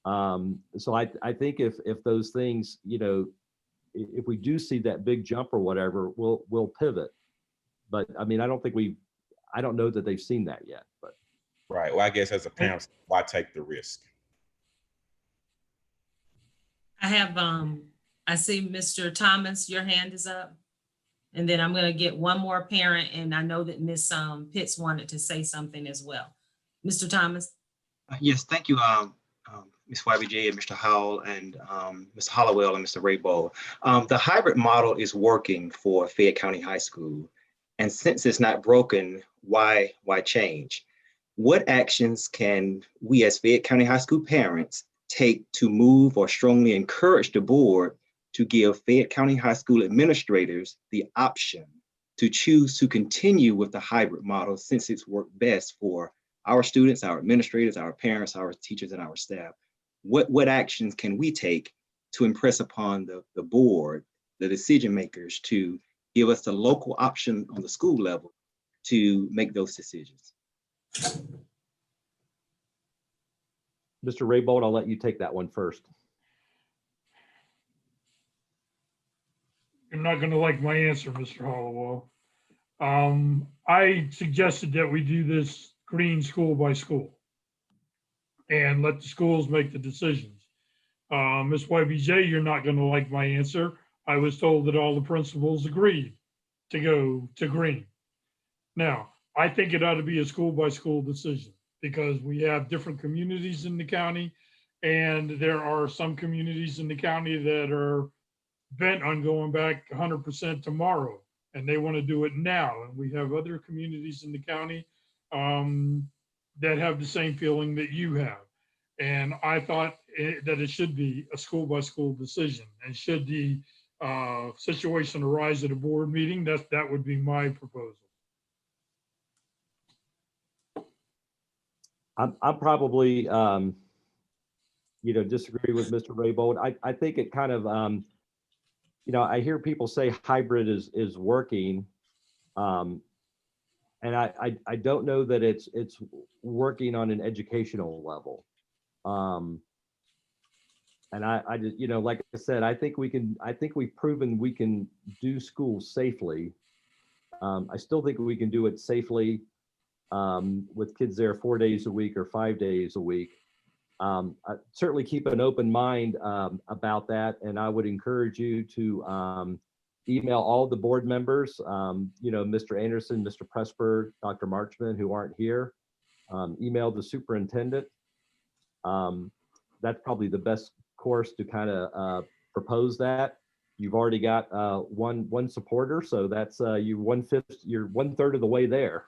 So I think if those things, you know, if we do see that big jump or whatever, we'll pivot. But I mean, I don't know that they've seen that yet, but. Right. Well, I guess as a parent, why take the risk? I have, I see Mr. Thomas, your hand is up. And then I'm gonna get one more parent, and I know that Miss Pitts wanted to say something as well. Mr. Thomas? Yes, thank you, Ms. YBJ and Mr. Howell and Mr. Hollowell and Mr. Raybold. The hybrid model is working for Fayette County High School. And since it's not broken, why change? What actions can we as Fayette County High School parents take to move or strongly encourage the board to give Fayette County High School administrators the option to choose to continue with the hybrid model, since it's worked best for our students, our administrators, our parents, our teachers, and our staff? What actions can we take to impress upon the board, the decision makers, to give us the local option on the school level to make those decisions? Mr. Raybold, I'll let you take that one first. You're not going to like my answer, Mr. Hollowell. I suggested that we do this green school by school and let the schools make the decisions. Ms. YBJ, you're not going to like my answer. I was told that all the principals agreed to go to green. Now, I think it ought to be a school by school decision, because we have different communities in the county, and there are some communities in the county that are bent on going back 100% tomorrow, and they want to do it now. And we have other communities in the county that have the same feeling that you have. And I thought that it should be a school by school decision. And should the situation arise at a board meeting, that would be my proposal. I'm probably, you know, disagree with Mr. Raybold. I think it kind of, you know, I hear people say hybrid is working. And I don't know that it's working on an educational level. And I just, you know, like I said, I think we've proven we can do school safely. I still think we can do it safely with kids there 4 days a week or 5 days a week. I certainly keep an open mind about that. And I would encourage you to email all the board members, you know, Mr. Anderson, Mr. Pressburg, Dr. Marchman, who aren't here, email the superintendent. That's probably the best course to kind of propose that. You've already got one supporter, so that's you're 1/3 of the way there.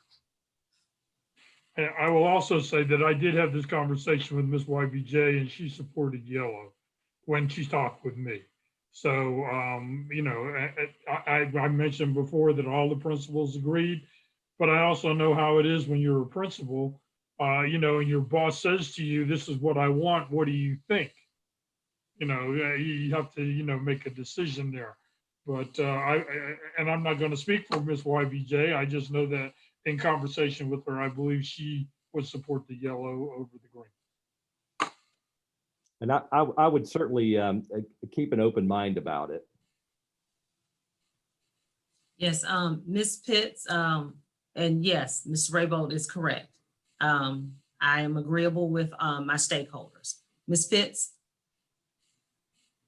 And I will also say that I did have this conversation with Ms. YBJ, and she supported yellow when she talked with me. So, you know, I mentioned before that all the principals agreed, but I also know how it is when you're a principal, you know, and your boss says to you, "This is what I want. What do you think?" You know, you have to, you know, make a decision there. But and I'm not going to speak for Ms. YBJ. I just know that in conversation with her, I believe she would support the yellow over the green. And I would certainly keep an open mind about it. Yes, Ms. Pitts, and yes, Ms. Raybold is correct. I am agreeable with, my stakeholders. Ms. Pitts?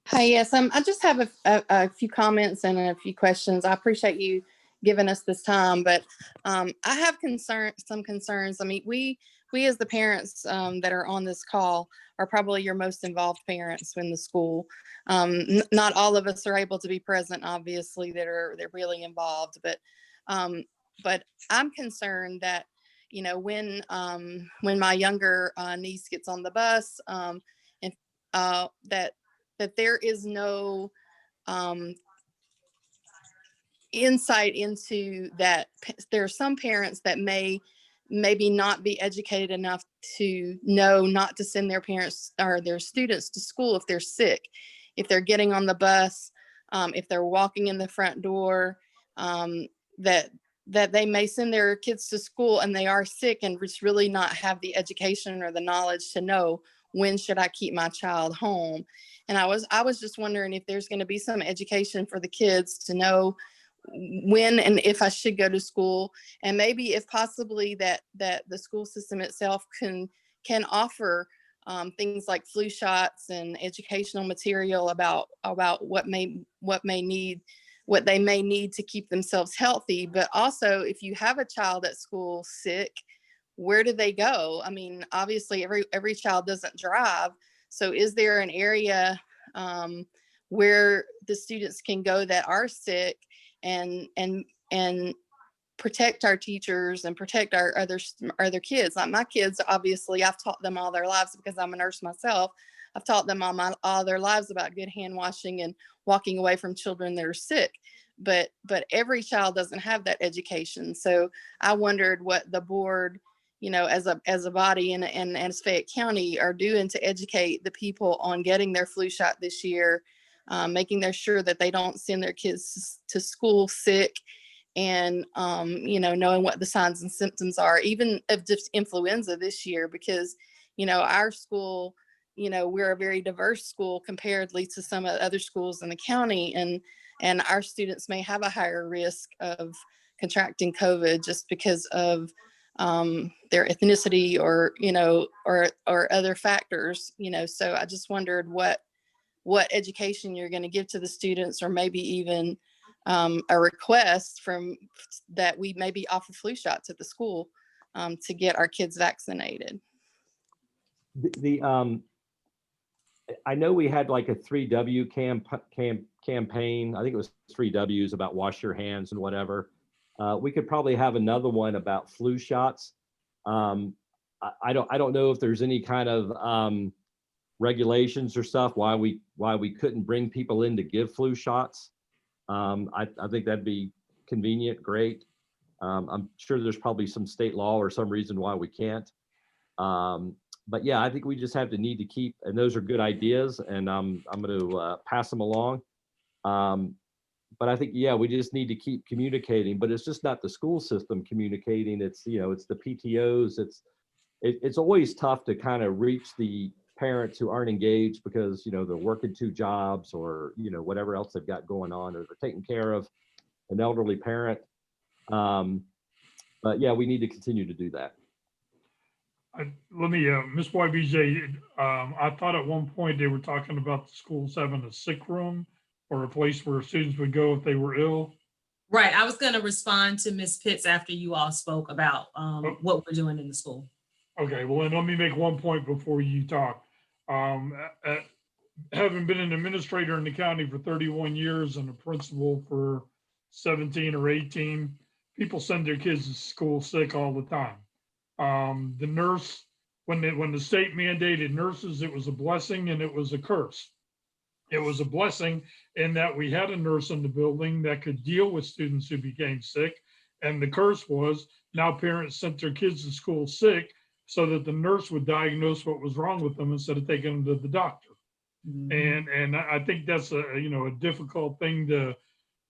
Hi, yes, I just have a few comments and a few questions. I appreciate you giving us this time, but I have some concerns. I mean, we as the parents that are on this call are probably your most involved parents in the school. Not all of us are able to be present, obviously, they're really involved, but I'm concerned that, you know, when my younger niece gets on the bus, and that there is no insight into that. There are some parents that maybe not be educated enough to know not to send their parents or their students to school if they're sick, if they're getting on the bus, if they're walking in the front door, that they may send their kids to school and they are sick and just really not have the education or the knowledge to know when should I keep my child home. And I was just wondering if there's going to be some education for the kids to know when and if I should go to school, and maybe if possibly that the school system itself can offer things like flu shots and educational material about what they may need to keep themselves healthy. But also, if you have a child at school sick, where do they go? I mean, obviously every child doesn't drive. So is there an area where the students can go that are sick and protect our teachers and protect our other kids? Like my kids, obviously, I've taught them all their lives because I'm a nurse myself. I've taught them all their lives about good hand washing and walking away from children that are sick. But every child doesn't have that education. So I wondered what the board, you know, as a body and as Fayette County are doing to educate the people on getting their flu shot this year, making sure that they don't send their kids to school sick, and you know, knowing what the signs and symptoms are, even of just influenza this year, because, you know, our school, you know, we're a very diverse school comparatively to some of the other schools in the county, and our students may have a higher risk of contracting COVID just because of their ethnicity or, you know, or other factors, you know. So I just wondered what education you're going to give to the students, or maybe even a request from that we maybe offer flu shots at the school to get our kids vaccinated. I know we had like a 3W campaign. I think it was 3Ws about wash your hands and whatever. We could probably have another one about flu shots. I don't know if there's any kind of regulations or stuff why we couldn't bring people in to give flu shots. I think that'd be convenient, great. I'm sure there's probably some state law or some reason why we can't. But yeah, I think we just have to need to keep, and those are good ideas, and I'm going to pass them along. But I think, yeah, we just need to keep communicating, but it's just not the school system communicating. It's, you know, it's the PTOs. It's always tough to kind of reach the parents who aren't engaged because, you know, they're working 2 jobs or, you know, whatever else they've got going on, or they're taking care of an elderly parent. But yeah, we need to continue to do that. Let me, Ms. YBJ, I thought at one point they were talking about the schools having a sick room or a place where students would go if they were ill. Right, I was going to respond to Ms. Pitts after you all spoke about what we're doing in the school. Okay, well, then let me make one point before you talk. Having been an administrator in the county for 31 years and a principal for 17 or 18, people send their kids to school sick all the time. The nurse, when the state mandated nurses, it was a blessing and it was a curse. It was a blessing in that we had a nurse in the building that could deal with students who became sick. And the curse was now parents sent their kids to school sick so that the nurse would diagnose what was wrong with them instead of taking them to the doctor. Mm-hmm. And I think that's a difficult thing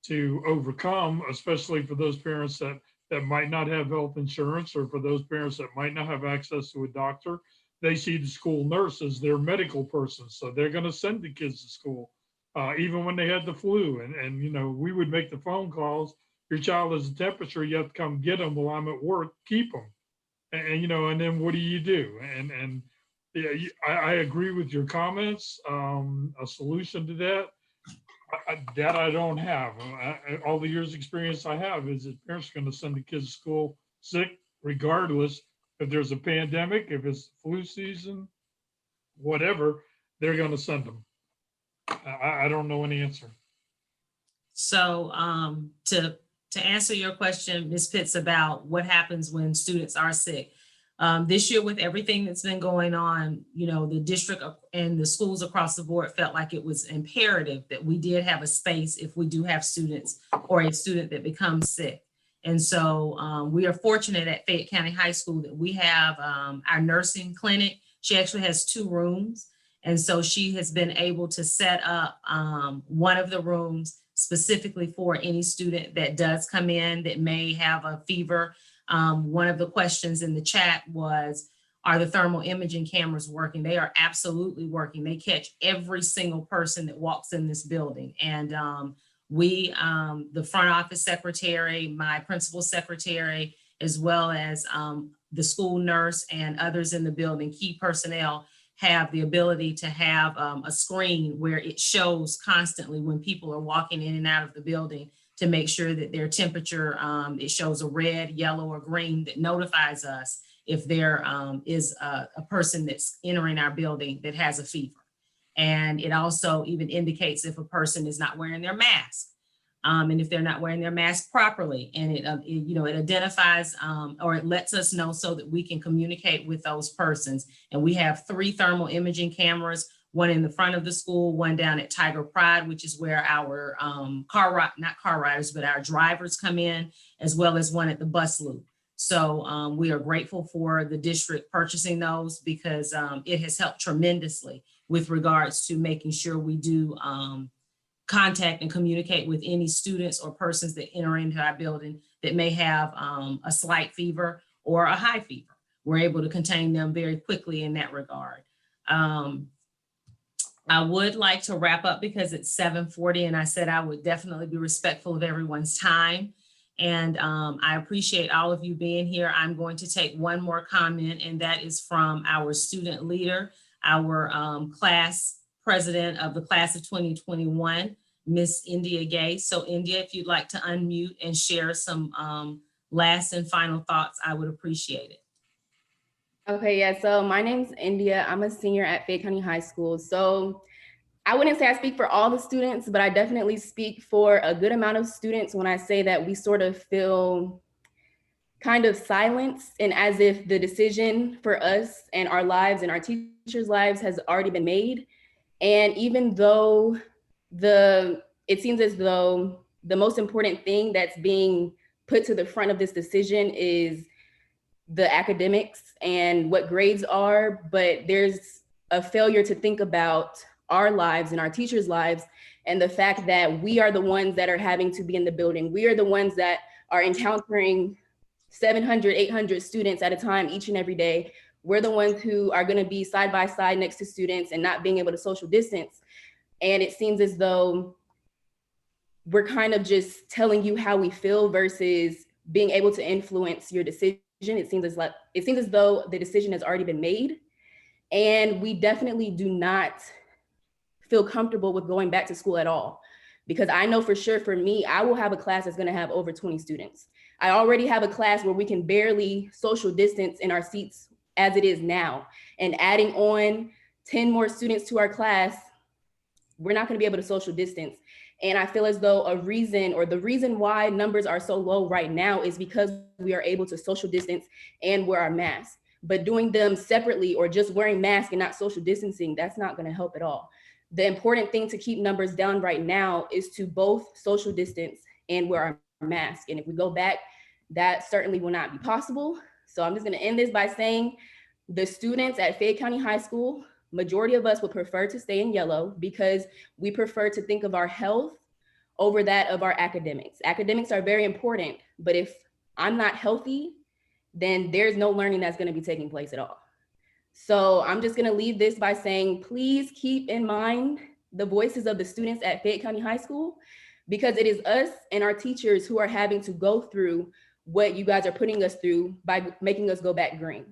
to overcome, especially for those parents that might not have health insurance, or for those parents that might not have access to a doctor. They see the school nurse as their medical person, so they're going to send the kids to school, even when they had the flu. And you know, we would make the phone calls your child has a temperature, you have to come get them while I'm at work, keep them. And, you know, and then what do you do? And yeah, I agree with your comments. A solution to that, that I don't have. All the years experience I have is that parents are going to send the kids to school sick, regardless if there's a pandemic, if it's flu season, whatever, they're going to send them. I don't know an answer. So to answer your question, Ms. Pitts, about what happens when students are sick. This year, with everything that's been going on, you know, the district and the schools across the board felt like it was imperative that we did have a space if we do have students or a student that becomes sick. And so we are fortunate at Fayette County High School that we have our nursing clinic. She actually has 2 rooms. And so she has been able to set up one of the rooms specifically for any student that does come in that may have a fever. One of the questions in the chat was, are the thermal imaging cameras working? They are absolutely working. They catch every single person that walks in this building. And we, the front office secretary, my principal secretary, as well as the school nurse and others in the building, key personnel, have the ability to have a screen where it shows constantly when people are walking in and out of the building to make sure that their temperature, it shows a red, yellow, or green that notifies us if there is a person that's entering our building that has a fever. And it also even indicates if a person is not wearing their mask. And if they're not wearing their mask properly, and it you know, it identifies or it lets us know so that we can communicate with those persons. And we have 3 thermal imaging cameras, one in the front of the school, one down at Tiger Pride, which is where our not car riders, but our drivers come in, as well as one at the bus loop. So we are grateful for the district purchasing those because it has helped tremendously with regards to making sure we do contact and communicate with any students or persons that enter into our building that may have a slight fever or a high fever. We're able to contain them very quickly in that regard. I would like to wrap up because it's 7:40 and I said I would definitely be respectful of everyone's time. And I appreciate all of you being here. I'm going to take one more comment, and that is from our student leader, our class president of the class of 2021, Miss India Gay. So India, if you'd like to unmute and share some last and final thoughts, I would appreciate it. Okay, yeah, so my name's India. I'm a senior at Fayette County High School. So I wouldn't say I speak for all the students, but I definitely speak for a good amount of students when I say that we sort of feel kind of silenced and as if the decision for us and our lives and our teachers' lives has already been made. And even though it seems as though the most important thing that's being put to the front of this decision is the academics and what grades are, but there's a failure to think about our lives and our teachers' lives and the fact that we are the ones that are having to be in the building. We are the ones that are encountering 700, 800 students at a time each and every day. We're the ones who are going to be side by side next to students and not being able to social distance. And it seems as though we're kind of just telling you how we feel versus being able to influence your decision. It seems as though the decision has already been made. And we definitely do not feel comfortable with going back to school at all. Because I know for sure for me, I will have a class that's going to have over 20 students. I already have a class where we can barely social distance in our seats as it is now. And adding on 10 more students to our class, we're not going to be able to social distance. And I feel as though the reason why numbers are so low right now is because we are able to social distance and wear our masks. But doing them separately or just wearing masks and not social distancing, that's not going to help at all. The important thing to keep numbers down right now is to both social distance and wear our mask. And if we go back, that certainly will not be possible. So I'm just going to end this by saying the students at Fayette County High School, majority of us would prefer to stay in yellow because we prefer to think of our health over that of our academics. Academics are very important, but if I'm not healthy, then there's no learning that's going to be taking place at all. So I'm just going to leave this by saying, please keep in mind the voices of the students at Fayette County High School. because it is us and our teachers who are having to go through what you guys are putting us through by making us go back green.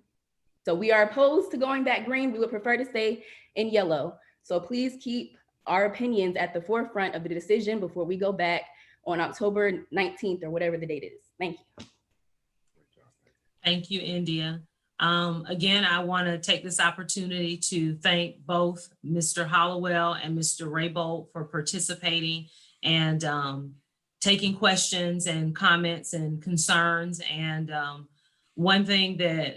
So we are opposed to going back green. We would prefer to stay in yellow. So please keep our opinions at the forefront of the decision before we go back on October 19th or whatever the date is. Thank you. Thank you, India. Again, I want to take this opportunity to thank both Mr. Hollowell and Mr. Raybold for participating and taking questions and comments and concerns. And one thing that,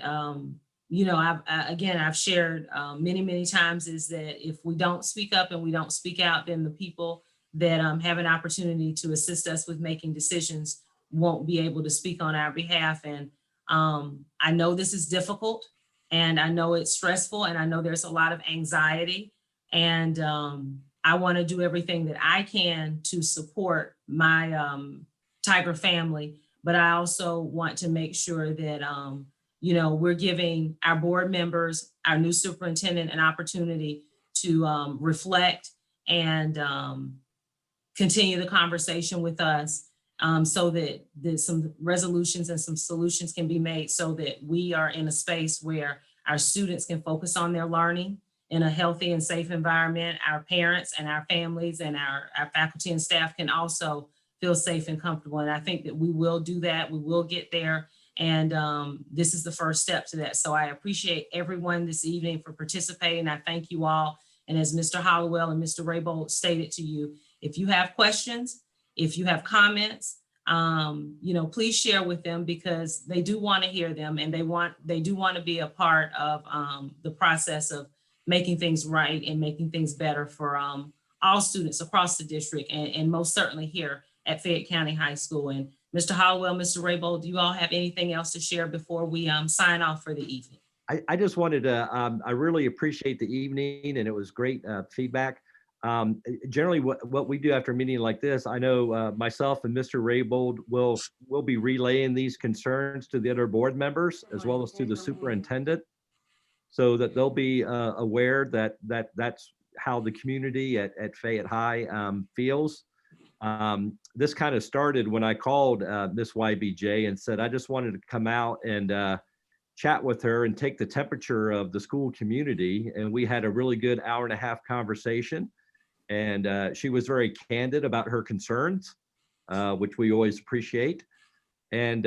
you know, I've shared many times is that if we don't speak up and we don't speak out, then the people that have an opportunity to assist us with making decisions won't be able to speak on our behalf. And I know this is difficult, and I know it's stressful, and I know there's a lot of anxiety, and I want to do everything that I can to support my Tiger family, but I also want to make sure that you know, we're giving our board members, our new superintendent, an opportunity to reflect and continue the conversation with us. So that there's some resolutions and some solutions can be made so that we are in a space where our students can focus on their learning in a healthy and safe environment. Our parents and our families and our faculty and staff can also feel safe and comfortable. And I think that we will do that. We will get there. And this is the first step to that. So I appreciate everyone this evening for participating. I thank you all. And as Mr. Hollowell and Mr. Raybold stated to you, if you have questions, if you have comments, you know, please share with them, because they do want to hear them, and they do want to be a part of the process of making things right and making things better for all students across the district, and most certainly here at Fayette County High School. And Mr. Hollowell, Mr. Raybold, do you all have anything else to share before we sign off for the evening? I just wanted to, I really appreciate the evening, and it was great feedback. Generally, what we do after a meeting like this, I know myself and Mr. Raybold will be relaying these concerns to the other board members as well as to the superintendent, so that they'll be aware that that's how the community at Fayette High feels. This kind of started when I called Miss YBJ and said I just wanted to come out and chat with her and take the temperature of the school community, and we had a really good hour-and-a-half conversation. And she was very candid about her concerns, which we always appreciate. And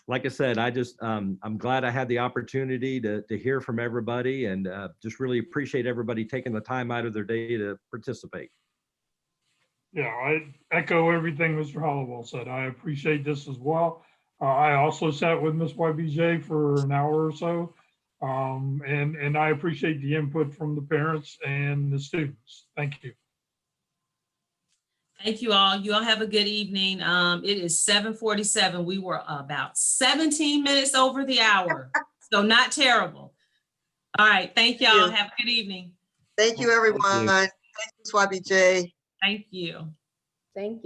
like I said, I'm glad I had the opportunity to hear from everybody, and just really appreciate everybody taking the time out of their day to participate. Yeah, I echo everything Mr. Hollowell said. I appreciate this as well. I also sat with Ms. YBJ for an hour or so. And I appreciate the input from the parents and the students. Thank you. Thank you all. You all have a good evening. It is 7:47. We were about 17 minutes over the hour, so not terrible. All right. Thank y'all. Have a good evening. Thank you, everyone. Thank you, YBJ. Thank you. Thank you.